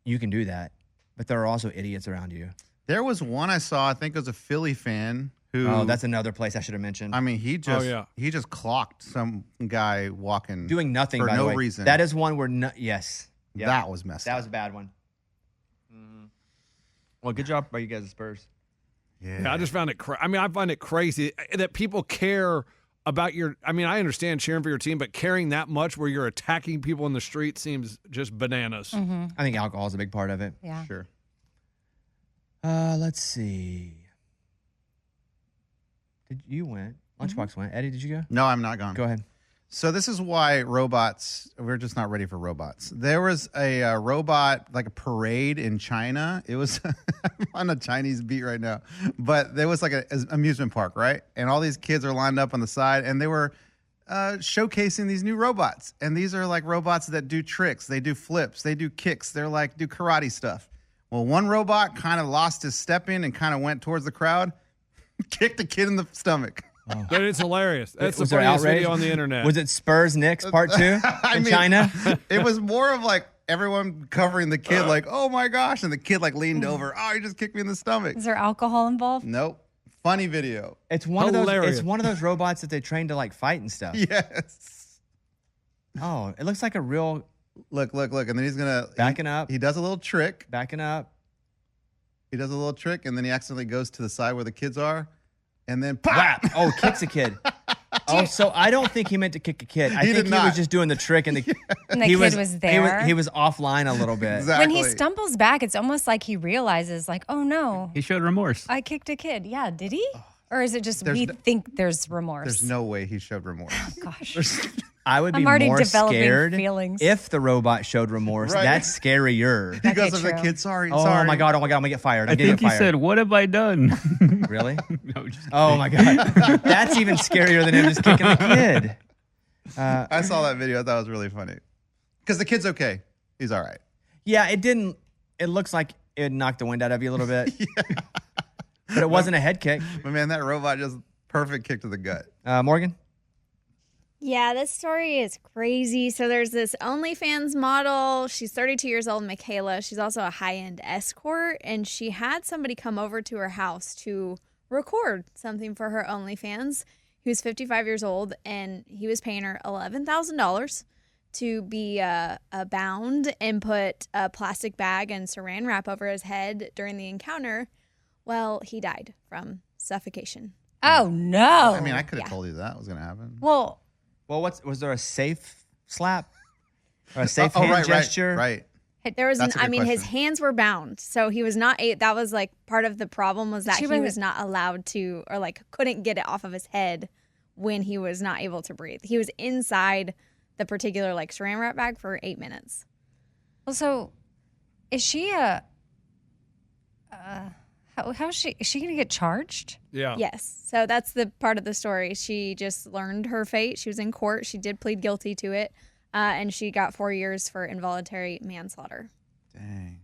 You can do that, but there are also idiots around you. There was one I saw, I think it was a Philly fan who. Oh, that's another place I should have mentioned. I mean, he just clocked some guy walking. Doing nothing for by no the way. reason. That is one where, yes. Yep. That was messed up. That was a bad one. Well, good job by you guys at Spurs. Yeah, I just found it I find it crazy that people care about your, I mean, I understand cheering for your team, but caring that much where you're attacking people in the street seems just bananas. Mm-hmm. I think alcohol is a big part of it. Yeah. Sure. Let's see. You went. Lunchbox went. Eddie, did you go? No, I'm not gone. Go ahead. So this is why we're just not ready for robots. There was a robot, like a parade in China. It was I'm on a Chinese beat right now, but there was like an amusement park, right? And all these kids are lined up on the side, and they were showcasing these new robots. And these are like robots that do tricks. They do flips. They do kicks. They're like do karate stuff. Well, one robot kind of lost his step in and kind of went towards the crowd, kicked a kid in the stomach. Oh. But it's hilarious. That's the Was there funniest outrage? video on the internet. Was it Spurs Knicks part 2 in China? It was more of like everyone covering the kid like, oh my gosh. And the kid like leaned over. Oh, he just kicked me in the stomach. Is there alcohol involved? Nope. Funny video. It's one of Hilarious. those. It's one of those robots that they train to like fight and stuff. Yes. Oh, it looks like a real Look. And then he's going to. backing up. He does a little trick. Backing up. He does a little trick. And then he accidentally goes to the side where the kids are. And then pop! Whap! Oh, kicks a kid. Oh, so I don't think he meant to kick a kid. I He think did he was not. just doing the trick, and the And the kid was there? He was offline a little bit. Exactly. When he stumbles back, it's almost like he realizes, like, oh no, He showed remorse. I kicked a kid. Yeah, did he? Or is it just There's we no- think there's remorse? There's no way he showed remorse. Gosh. I would be I'm already more developing scared feelings. if the robot showed remorse. Right. That's scarier. He goes Okay, up to the true. kid, sorry. Oh my god! I'm gonna get fired. I I'm gonna think get he fired. said, "What have I done?" Really? No, just Oh my god! That's even scarier than him just kicking the kid. I saw that video. I thought it was really funny. Because the kid's okay. He's all right. Yeah, it didn't. It looks like it knocked the wind out of you a little bit. But it wasn't a head kick. But man, that robot just perfect kick to the gut. Morgan? Yeah, this story is crazy. So there's this OnlyFans model. She's 32 years old, Michaela. She's also a high-end escort, and she had somebody come over to her house to record something for her OnlyFans. He was 55 years old, and he was paying her $11,000 to be bound and put a plastic bag and saran wrap over his head during the encounter. Well, he died from suffocation. Oh, no. I mean, I could have told you that was going to happen. Well, Was there a safe slap? Or a safe Oh, hand right, gesture? Right. There was, That's a good his question. hands were bound, so he was not. That was like part of the problem was that She he was- was not allowed to, or like couldn't get it off of his head when he was not able to breathe. He was inside the particular like saran wrap bag for 8 minutes. Well, so is she how is she going to get charged? Yeah. Yes, so that's the part of the story. She just learned her fate. She was in court. She did plead guilty to it, and she got 4 years for involuntary manslaughter. Dang.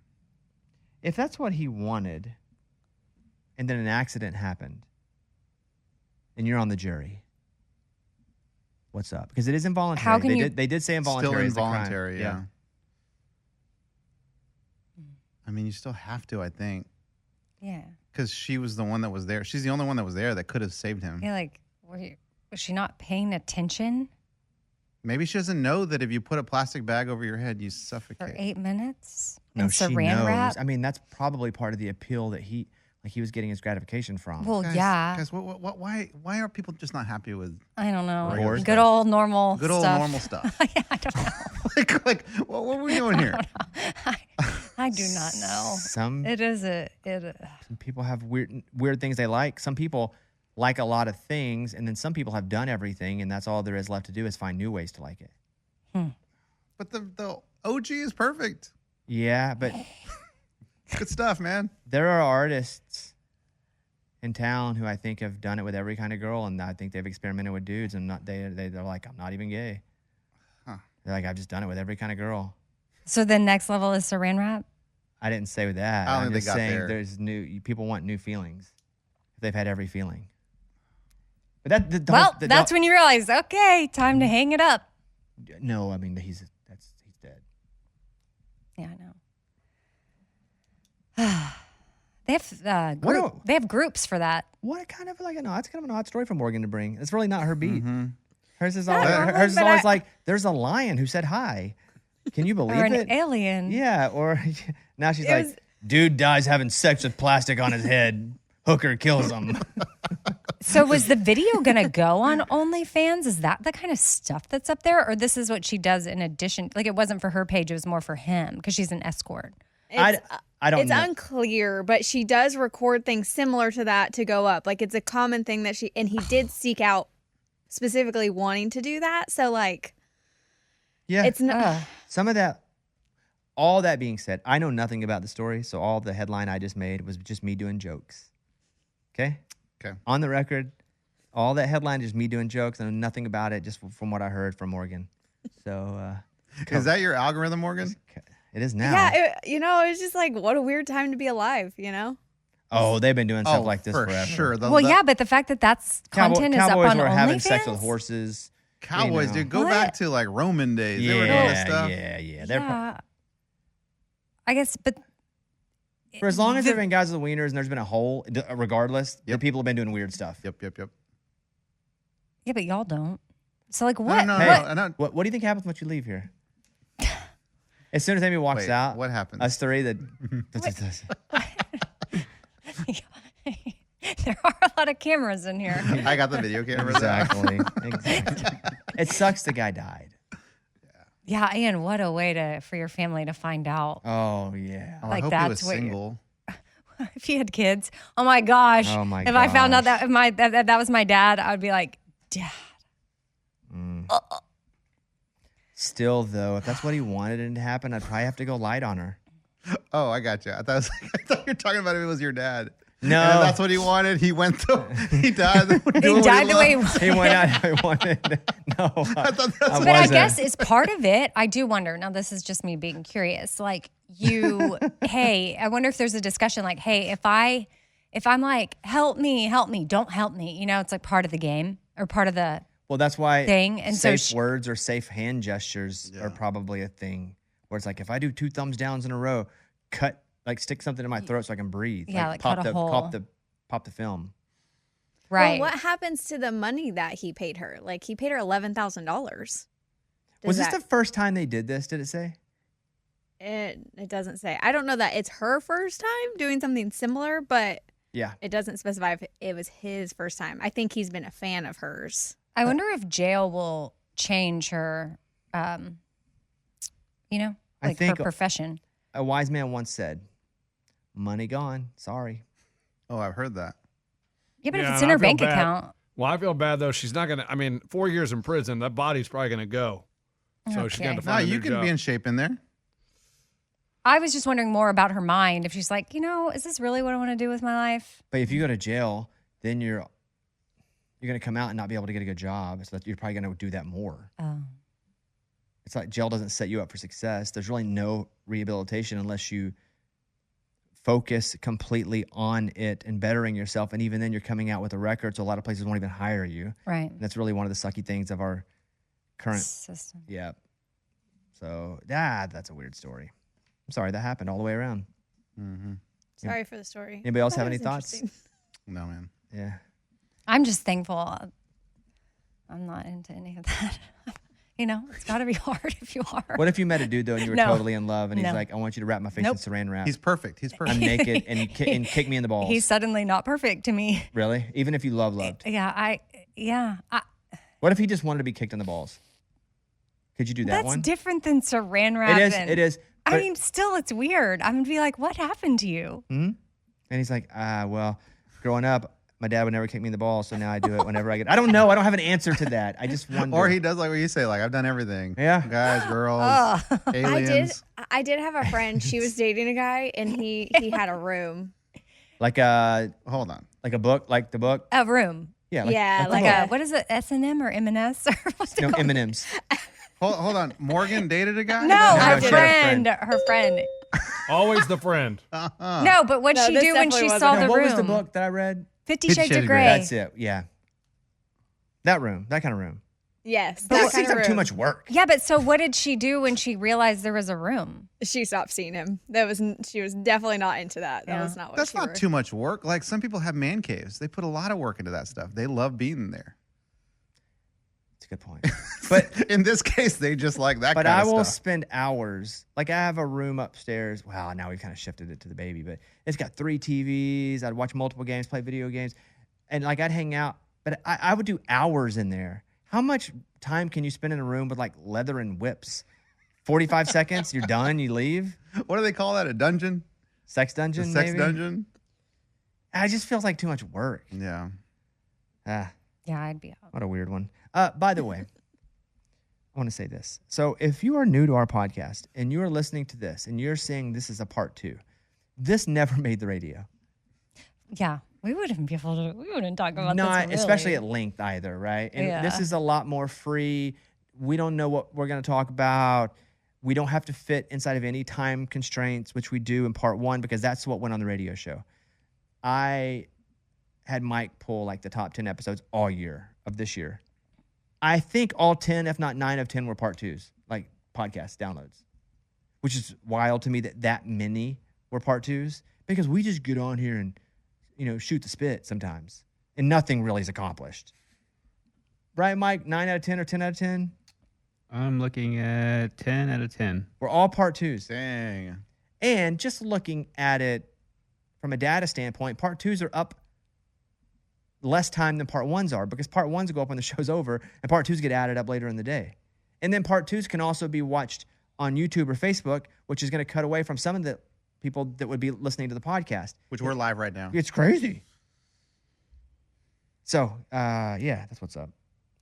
If that's what he wanted, and then an accident happened, and you're on the jury, what's up? Because it is involuntary. How can They did say involuntary. Still is the crime. involuntary, yeah. I mean, you still have to, I think. Yeah. Because she was the one that was there. She's the only one that was there that could have saved him. Yeah, like, was she not paying attention Maybe she doesn't know that if you put a plastic bag over your head, you suffocate. for 8 minutes? No, and she saran knows. wrap? I mean, that's probably part of the appeal that he was getting his gratification from. Well, Guys, yeah. Guys, why are people just not happy with I don't know. regular Good stuff? old normal Good old stuff. normal stuff? Yeah, I don't know. like, what are we doing here? I do not know. Some Some people have weird things they like. Some people like a lot of things, and then some people have done everything, and that's all there is left to do is find new ways to like it. But the OG is perfect. Yeah, but Good stuff, man. there are artists in town who I think have done it with every kind of girl, and I think they've experimented with dudes, and they're like, I'm not even gay. Huh. They're like, I've just done it with every kind of girl. So the next level is saran wrap? I didn't say that. I don't I'm think they just got saying there. there's people want new feelings. They've had every feeling. But That's when you realize, okay, time to hang it up. No, I mean he's dead. Yeah, I know. They have they have groups for that. What kind of that's kind of an odd story for Morgan to bring. It's really not her beat. Mm-hmm. Hers is I always, don't know, hers is but always like there's a lion who said hi. Can you believe Or an it? alien. Yeah, or now she's It like, was- dude dies having sex with plastic on his head. Hooker kills him. So was the video going to go on OnlyFans? Is that the kind of stuff that's up there? Or this is what she does in addition? Like it wasn't for her page, it was more for him because she's an escort. It's, I don't it's know. unclear, but she does record things similar to that to go up. Like it's a common thing that and he did seek out specifically wanting to do that. So like, Yeah. it's not. Some of that, all that being said, I know nothing about the story, so all the headline I just made was just me doing jokes. Okay? Okay. On the record, all that headline is me doing jokes. I know nothing about it, just from what I heard from Morgan. So, Is that your algorithm, Morgan? it is now. Yeah, it's just like what a weird time to be alive, you know? Oh, they've been doing stuff like this for forever. sure. Well, yeah, but the fact that that's content is up Cowboys on were OnlyFans? having sex with horses. Cowboys, you know. dude, go What? back to like Roman days. They were doing this stuff. Yeah. They're Yeah. I guess, but for as long as there have been guys with wieners and there's been a hole, regardless, the Yep. people have been doing weird stuff. Yep. yeah, but y'all don't. So like No, what? no, what? no. What do you think happens once you leave here? As soon as Amy walks Wait, out, what happens? us three that There are a lot of cameras in here. I got the video camera. exactly. It sucks the guy died. Yeah, and what a way for your family to find out. Oh yeah. Oh, I Like, hope that's he was what you're- single. If you had kids, oh my gosh. Oh my if I found out gosh. that that was my dad, I would be like, Dad. Still, though, if that's what he wanted it to happen, I'd probably have to go light on her. Oh, I got you. I thought you were talking about if it was your dad. No. And if that's what he wanted. He went to, he died. He died the way he went out how he wanted. No. I thought that's But I guess it's part of it. I do wonder. Now, this is just me being curious. Like hey, I wonder if there's a discussion like, hey, if I'm like, help me, don't help me. It's like part of the game or part of the Well, that's why thing. And safe words or safe hand gestures are probably a thing. Where it's like, if I do 2 thumbs downs in a row, stick something in my throat so I can breathe. Yeah, like cut a hole. Pop the film. Right. Well, what happens to the money that he paid her? Like, he paid her $11,000. Was this the first time they did this? Did it say? It doesn't say. I don't know that it's her first time doing something similar, but yeah, it doesn't specify if it was his first time. I think he's been a fan of hers. I wonder if jail will change her, I like think her profession. A wise man once said, money gone. Sorry. Oh, I've heard that. Yeah, but if it's in her bank bad. account. Well, I feel bad, though. She's not going to, 4 years in prison, that body's probably going to go. So she's going to find a new you can job. be in shape in there. I was just wondering more about her mind. If she's like, is this really what I want to do with my life? But if you go to jail, then you're going to come out and not be able to get a good job. So that you're probably going to do that more. Oh. It's like jail doesn't set you up for success. There's really no rehabilitation unless you focus completely on it and bettering yourself. And even then you're coming out with a record. So a lot of places won't even hire you. Right. And that's really one of the sucky things of our current system. Yeah. So that's a weird story. I'm sorry that happened all the way around. Mm-hmm. Sorry for the story. Anybody else That have any was thoughts? interesting. No, man. Yeah. I'm just thankful. I'm not into any of that. It's got to be hard if you are. What if you met a dude though and you were No. totally in love and he's No. like, I want you to wrap my face Nope. in saran wrap. He's perfect. I'm naked and and kick me in the balls. He's suddenly not perfect to me. Really? Even if you loved. Yeah. What if he just wanted to be kicked in the balls? Could you do that That's one? different than saran wrap. It is. I but- mean, still, it's weird. I'm going to be like, what happened to you? Hmm? And he's like, well, growing up, my dad would never kick me in the balls, so now I do it whenever I get. I don't know. I don't have an answer to that. I just wonder. Or he does like what you say, like I've done everything. Yeah. Guys, girls, aliens. I did have a friend. She was dating a guy, and he had a room. Like hold on. Like a book, like the book. A room. Yeah. Like a, what is it? S&M or M&S? Or what's it No, called? M&Ms. Hold on. Morgan dated a guy? No, Yeah, her friend. Always the friend. No, but what'd she this do when definitely she wasn't saw her. the What room? was the book that I read? 50 Shades of Grey. That's it. Yeah. That room. That kind of room. Yes, But it that seems kind of like too room. much work. Yeah, but so what did she do when she realized there was a room? She stopped seeing him. She was definitely not into that. That was not what That's she not were. too much work. Like some people have man caves. They put a lot of work into that stuff. They love being there. That's a good point. But in this case, they just like that But kind I of will stuff. spend hours. Like I have a room upstairs. Wow, now we've kind of shifted it to the baby, but it's got 3 TVs. I'd watch multiple games, play video games, and like I'd hang out. But I would do hours in there. How much time can you spend in a room with like leather and whips? 45 seconds, you're done, you leave. What do they call that? A dungeon? Sex dungeon? A sex maybe? dungeon? It just feels like too much work. Yeah. Ah, Yeah, I'd be out. what a weird one. By the way, I want to say this. So if you are new to our podcast and you are listening to this and you're saying this is a part 2, this never made the radio. Yeah, we wouldn't be able to. We wouldn't talk about Not this. Really. especially at length either, right? And this Yeah. is a lot more free. We don't know what we're going to talk about. We don't have to fit inside of any time constraints, which we do in part 1 because that's what went on the radio show. I had Mike pull like the top 10 episodes all year of this year. I think all 10, if not 9 of 10 were part 2s, like podcast downloads, which is wild to me that many were part 2s because we just get on here and, shoot the spit sometimes and nothing really is accomplished. Right, Mike? 9 out of 10 or 10 out of 10? I'm looking at 10 out of 10. We're all part 2s. Dang. And just looking at it from a data standpoint, part 2s are up less time than part 1s are because part 1s go up when the show's over and part 2s get added up later in the day. And then part 2s can also be watched on YouTube or Facebook, which is going to cut away from some of the people that would be listening to the podcast. Which we're live right now. It's crazy. So, yeah, that's what's up.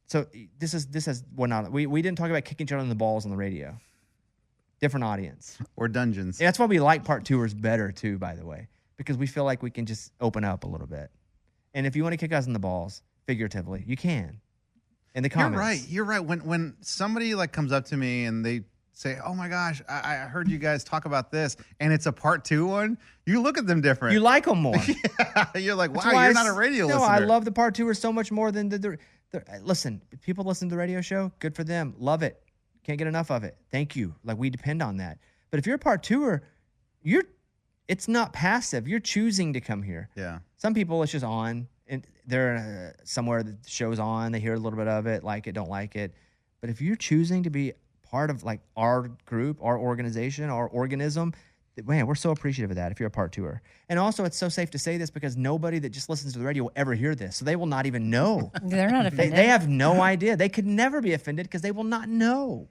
So this is what not. We didn't talk about kicking each other in the balls on the radio. Different audience. Or dungeons. Yeah, that's why we like part tours better too, by the way, because we feel like we can just open up a little bit. And if you want to kick us in the balls, figuratively, you can. In the comments. You're right. When somebody like comes up to me and they say, "Oh my gosh, I heard you guys talk about this," and it's a part 2 one, you look at them different. You like them more. Yeah, you're like, That's wow, why you're not a radio listener. No, I love the part tours so much more than the listen, people listen to the radio show, good for them. Love it. Can't get enough of it. Thank you. Like, we depend on that. But if you're a part tour, it's not passive. You're choosing to come here. Yeah. Some people, it's just on, and they're somewhere the show's on, they hear a little bit of it, like it, don't like it. But if you're choosing to be part of like our group, our organization, our organism, man, we're so appreciative of that if you're a part tour. And also, it's so safe to say this because nobody that just listens to the radio will ever hear this. So they will not even know. They're not offended. They have no idea. They could never be offended because they will not know.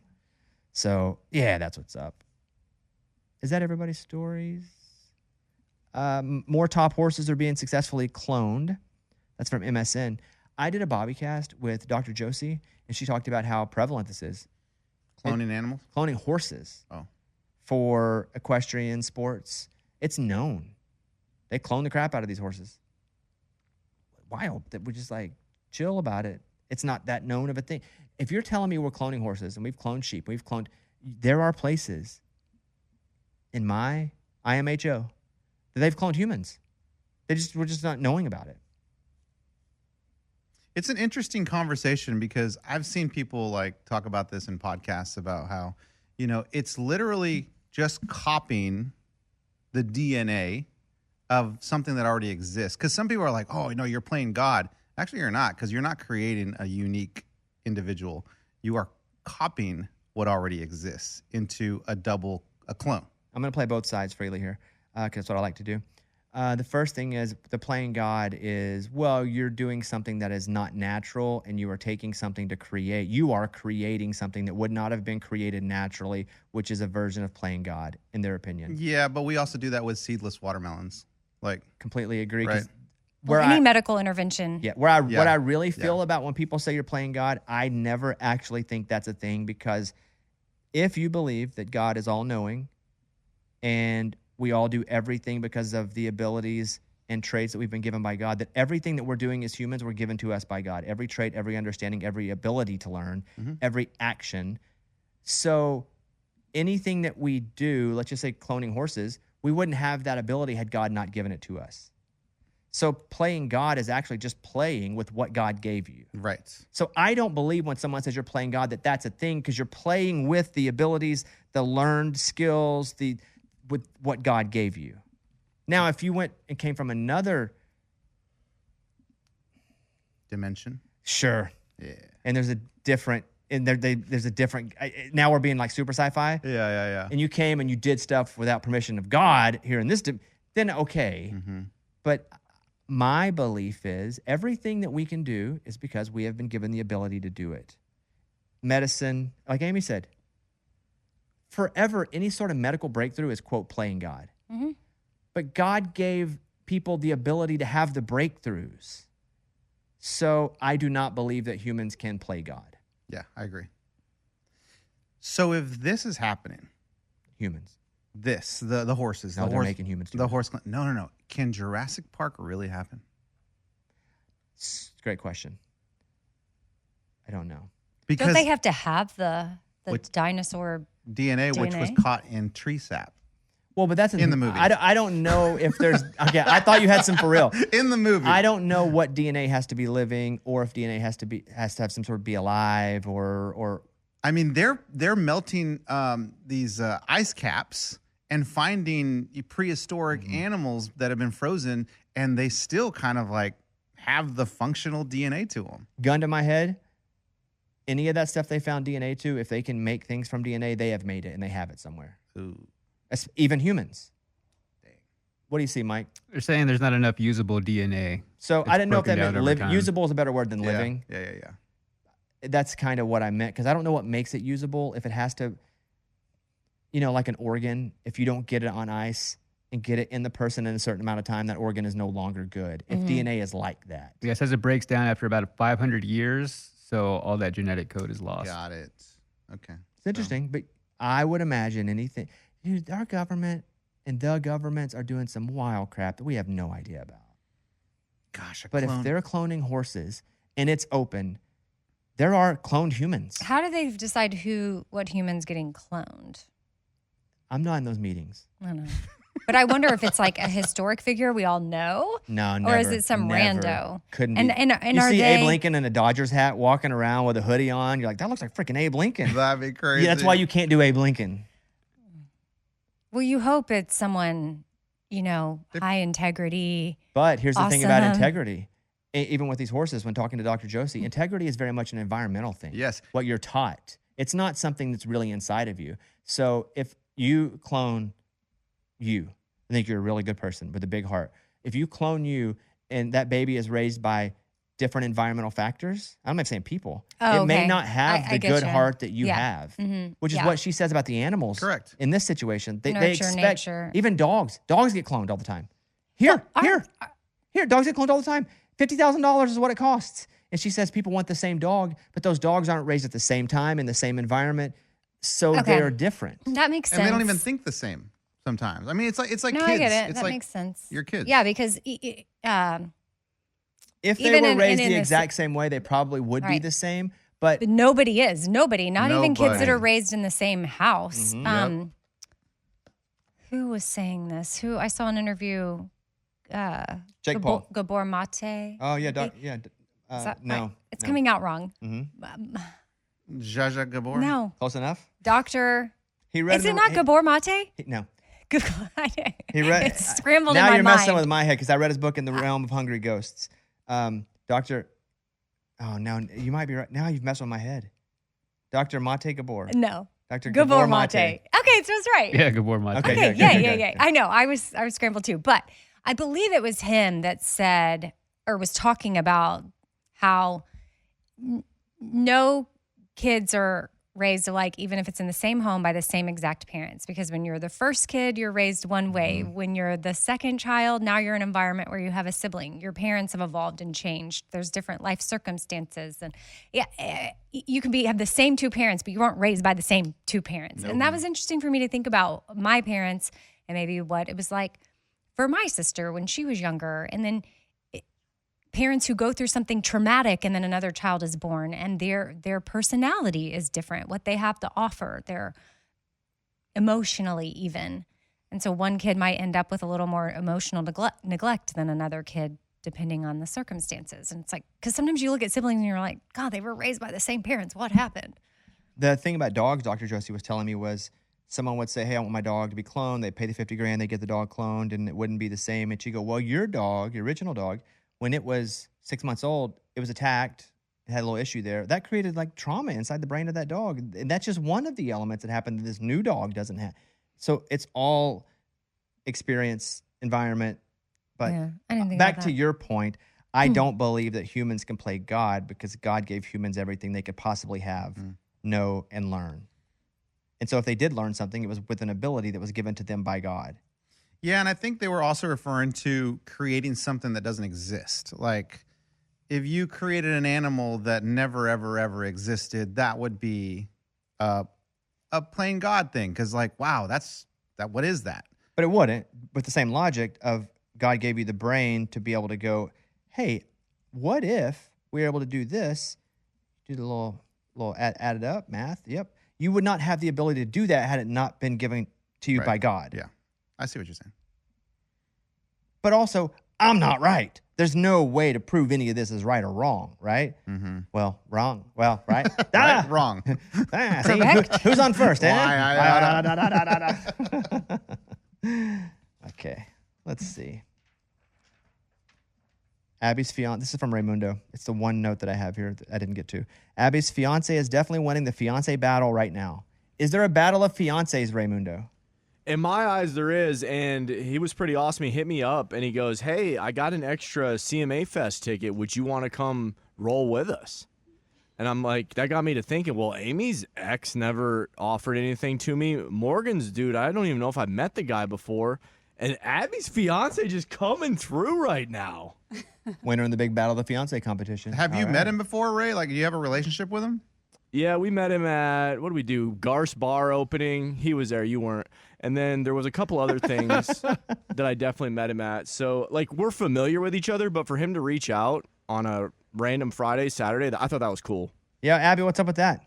So, yeah, that's what's up. Is that everybody's stories? More top horses are being successfully cloned. That's from MSN. I did a Bobbycast with Dr. Josie, and she talked about how prevalent this is. Cloning animals? Cloning horses. Oh. For equestrian sports. It's known. They clone the crap out of these horses. Wild that we just like chill about it. It's not that known of a thing. If you're telling me we're cloning horses and we've cloned sheep, there are places in my IMHO that they've cloned humans. We're just not knowing about it. It's an interesting conversation because I've seen people like talk about this in podcasts about how, it's literally just copying the DNA of something that already exists. Because some people are like, oh, no, you're playing God. Actually, you're not, because you're not creating a unique individual. You are copying what already exists into a clone. I'm going to play both sides freely here because that's what I like to do. The first thing is the playing God is, well, you're doing something that is not natural and you are taking something to create. You are creating something that would not have been created naturally, which is a version of playing God, in their opinion. Yeah, but we also do that with seedless watermelons. Like, completely agree. Right. Any medical intervention. Yeah, what I really feel about when people say you're playing God, I never actually think that's a thing, because if you believe that God is all-knowing and we all do everything because of the abilities and traits that we've been given by God, that everything that we're doing as humans were given to us by God. Every trait, every understanding, every ability to learn, every action. So anything that we do, let's just say cloning horses, we wouldn't have that ability had God not given it to us. So playing God is actually just playing with what God gave you. Right. So I don't believe when someone says you're playing God that that's a thing, because you're playing with the abilities, the learned skills, with what God gave you. Now, if you went and came from another dimension, sure, yeah, and there's a different, now we're being like super sci-fi, yeah, and you came and you did stuff without permission of God here in this, then okay, but my belief is everything that we can do is because we have been given the ability to do it. Medicine, like Amy said, forever, any sort of medical breakthrough is, quote, playing God. But God gave people the ability to have the breakthroughs. So I do not believe that humans can play God. Yeah, I agree. So if this is happening, humans, the horses, no, they're making humans do the horse, no. Can Jurassic Park really happen? Great question. I don't know. Don't they have to have the dinosaur DNA, which was caught in tree sap? Well, but that's in the movie. I don't know if there's. Okay, I thought you had some for real in the movie. I don't know what DNA has to be living, or if DNA has to have some sort of be alive, or. I mean, they're melting these ice caps and finding prehistoric animals that have been frozen, and they still kind of like have the functional DNA to them. Gun to my head. Any of that stuff they found DNA to, if they can make things from DNA, they have made it, and they have it somewhere. Ooh. Even humans. Dang. What do you see, Mike? They're saying there's not enough usable DNA. So I didn't know if that meant usable is a better word than living. Yeah. That's kind of what I meant, because I don't know what makes it usable. If it has to, like an organ, if you don't get it on ice and get it in the person in a certain amount of time, that organ is no longer good. If DNA is like that. Yeah, it says it breaks down after about 500 years. So all that genetic code is lost. Got it. Okay. It's interesting, but I would imagine anything. Dude, our government and the governments are doing some wild crap that we have no idea about. Gosh, But if they're cloning horses and it's open, there are cloned humans. How do they decide what human's getting cloned? I'm not in those meetings. I don't know. But I wonder if it's like a historic figure we all know. No, never. Or is it some never. rando? Couldn't And- be. and you are see they- Abe Lincoln in a Dodgers hat walking around with a hoodie on. You're like, that looks like freaking Abe Lincoln. That'd be crazy. Yeah, that's why you can't do Abe Lincoln. Well, you hope it's someone, high integrity. But here's the thing about awesome. integrity. Even with these horses, when talking to Dr. Josie, integrity is very much an environmental thing. Yes. What you're taught. It's not something that's really inside of you. So if you clone you, I think you're a really good person with a big heart. If you clone you and that baby is raised by different environmental factors, I'm not saying people, Oh, it may okay. not have I the get good you. heart that you Yeah. have, Mhm. which is Yeah. what she says about the animals. Correct. In this situation, they Nurture expect, nature. even dogs get cloned all the time. Here, dogs get cloned all the time. $50,000 is what it costs. And she says people want the same dog, but those dogs aren't raised at the same time in the same environment. So Okay. they're different. That makes sense. And they don't even think the same sometimes. I mean, it's like No, kids. I get it. It's That like makes sense. your kids. Yeah, because If they even were in- raised in the the exact same way, they probably would be Right. the same. But nobody is. Nobody. Not even kids that are Nobody. raised in the same house. Mhm. Who was saying this? Who I saw an interview. Jake Paul. Gabor Mate. Oh yeah, Is that no, right? It's no. coming out wrong. Jaja Gabor. No, Close enough. Doctor. He read. Is it not Gabor Mate? No. He read. It's scrambled now in my you're mind. messing with my head because I read his book in the realm of hungry ghosts. Doctor. Oh no, you might be right. Now you've messed with my head. Dr. Mate Gabor. No. Dr. Gabor Mate. Okay, so it's right. Yeah, Gabor Mate. Okay, Okay, good, yeah, good, yeah, good, yeah. good. I know. I was scrambled too, but I believe it was him that said or was talking about how no kids are raised alike, even if it's in the same home by the same exact parents. Because when you're the first kid, you're raised one way. When you're the second child, now you're in an environment where you have a sibling. Your parents have evolved and changed. There's different life circumstances, and you can have the same two parents, but you weren't raised by the same two parents. And that was interesting for me to think about my parents and maybe what it was like for my sister when she was younger, and then parents who go through something traumatic and then another child is born and their personality is different, what they have to offer, they're emotionally even. And so one kid might end up with a little more emotional neglect than another kid, depending on the circumstances. And it's like, because sometimes you look at siblings and you're like, God, they were raised by the same parents. What happened? The thing about dogs, Dr. Josie was telling me, was someone would say, hey, I want my dog to be cloned. They'd pay the $50,000, they get the dog cloned, and it wouldn't be the same. And she'd go, well, your dog, your original dog, when it was 6 months old, it was attacked. It had a little issue there. That created like trauma inside the brain of that dog. And that's just one of the elements that happened that this new dog doesn't have. So it's all experience, environment. But Yeah, I didn't think back about to that. your point, I don't believe that humans can play God because God gave humans everything they could possibly have, know, and learn. And so if they did learn something, it was with an ability that was given to them by God. Yeah, and I think they were also referring to creating something that doesn't exist. Like, if you created an animal that never, ever, ever existed, that would be a plain God thing. Because, like, wow, what is that? But it wouldn't, with the same logic of God gave you the brain to be able to go, hey, what if we were able to do this? Do the little add it up, math. Yep. You would not have the ability to do that had it not been given to you by God. Yeah, I see what you're saying. But also, I'm not right. There's no way to prove any of this is right or wrong, right? Mm-hmm. Well, wrong. Well, right? Right, wrong. See, who's on first? Okay, let's see. Abby's fiance. This is from Raymundo. It's the one note that I have here that I didn't get to. Abby's fiance is definitely winning the fiance battle right now. Is there a battle of fiancés, Raymundo? In my eyes, there is, and he was pretty awesome. He hit me up, and he goes, hey, I got an extra CMA Fest ticket. Would you want to come roll with us? And I'm like, that got me to thinking, well, Amy's ex never offered anything to me. Morgan's dude, I don't even know if I've met the guy before. And Abby's fiance just coming through right now. Winner in the big battle of the fiance competition. Have you met him before, Ray? Like, do you have a relationship with him? Yeah, we met him at, what did we do? Garce Bar opening. He was there. You weren't. And then there was a couple other things that I definitely met him at. So, like, we're familiar with each other, but for him to reach out on a random Friday, Saturday, I thought that was cool. Yeah, Abby, what's up with that?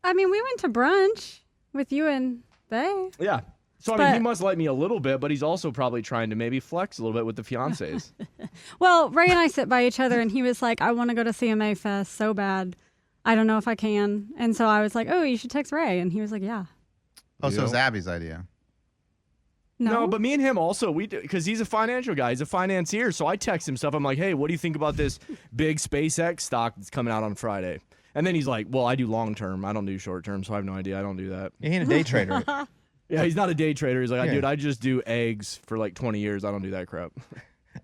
I mean, we went to brunch with you and Bay. Yeah. So, I mean, he must like me a little bit, but he's also probably trying to maybe flex a little bit with the fiancés. Well, Ray and I sit by each other, and he was like, I want to go to CMA Fest so bad. I don't know if I can. And so I was like, oh, you should text Ray. And he was like, yeah. Oh, so it was Abby's idea. No, but me and him also, because he's a financial guy. He's a financier. So I text him stuff. I'm like, hey, what do you think about this big SpaceX stock that's coming out on Friday? And then he's like, well, I do long term. I don't do short term, so I have no idea. I don't do that. He ain't a day trader. Yeah, he's not a day trader. He's like, Yeah. dude, I just do eggs for like 20 years. I don't do that crap.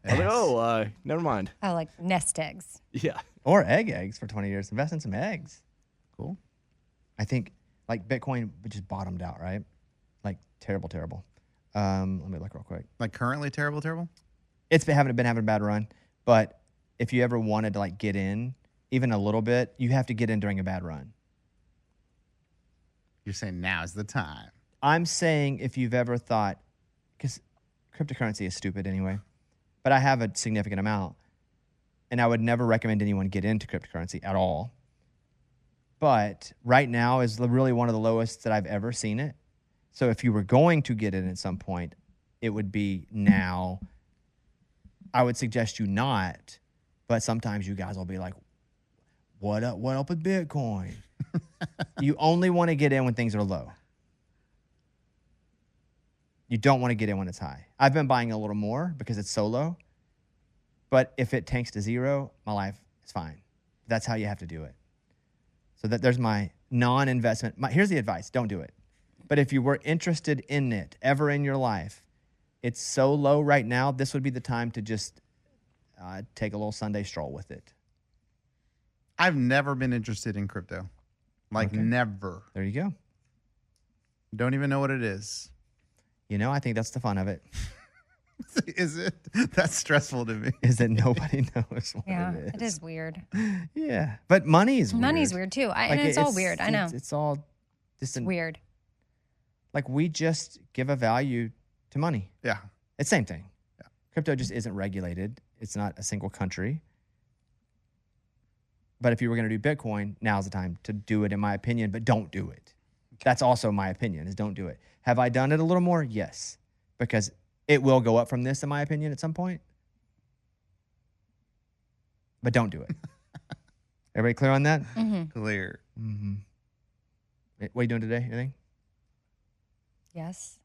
I was like, oh, never mind. Oh, like nest eggs. Yeah. Or eggs for 20 years. Invest in some eggs. Cool. I think like Bitcoin just bottomed out, right? Like terrible. Let me look real quick. Like currently terrible? It's been having a bad run. But if you ever wanted to like get in even a little bit, you have to get in during a bad run. You're saying now is the time. I'm saying if you've ever thought, because cryptocurrency is stupid anyway, but I have a significant amount, and I would never recommend anyone get into cryptocurrency at all. But right now is really one of the lowest that I've ever seen it. So if you were going to get in at some point, it would be now. I would suggest you not, but sometimes you guys will be like, what up with Bitcoin? You only want to get in when things are low. You don't want to get in when it's high. I've been buying a little more because it's so low. But if it tanks to zero, my life is fine. That's how you have to do it. So there's my non-investment. Here's the advice. Don't do it. But if you were interested in it ever in your life, it's so low right now, this would be the time to just take a little Sunday stroll with it. I've never been interested in crypto. Like, never. There you go. Don't even know what it is. You know, I think that's the fun of it. Is it? That's stressful to me. Is that nobody knows what Yeah, it is. it is weird. Yeah. But money is weird. Money's weird too. And it's all weird. I know. It's all just weird. Like we just give a value to money. Yeah. It's the same thing. Yeah. Crypto just isn't regulated. It's not a single country. But if you were going to do Bitcoin, now's the time to do it, in my opinion, but don't do it. That's also my opinion, is don't do it. Have I done it a little more? Yes. Because it will go up from this, in my opinion, at some point. But don't do it. Everybody clear on that? Mm-hmm. Clear. Mm-hmm. What are you doing today? Anything? Yes.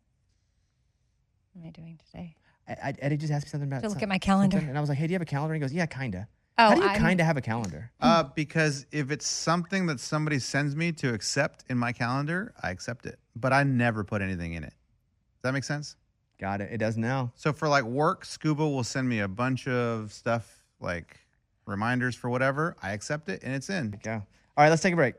What am I doing today? Eddie just asked me something about To look at my calendar. something, and I was like, hey, do you have a calendar? And he goes, yeah, kind of. Oh, How do you kind of have a calendar? Because if it's something that somebody sends me to accept in my calendar, I accept it. But I never put anything in it. Does that make sense? Got it. It does now. So for like work, Scuba will send me a bunch of stuff like reminders for whatever. I accept it and it's in. There you go. All right, let's take a break.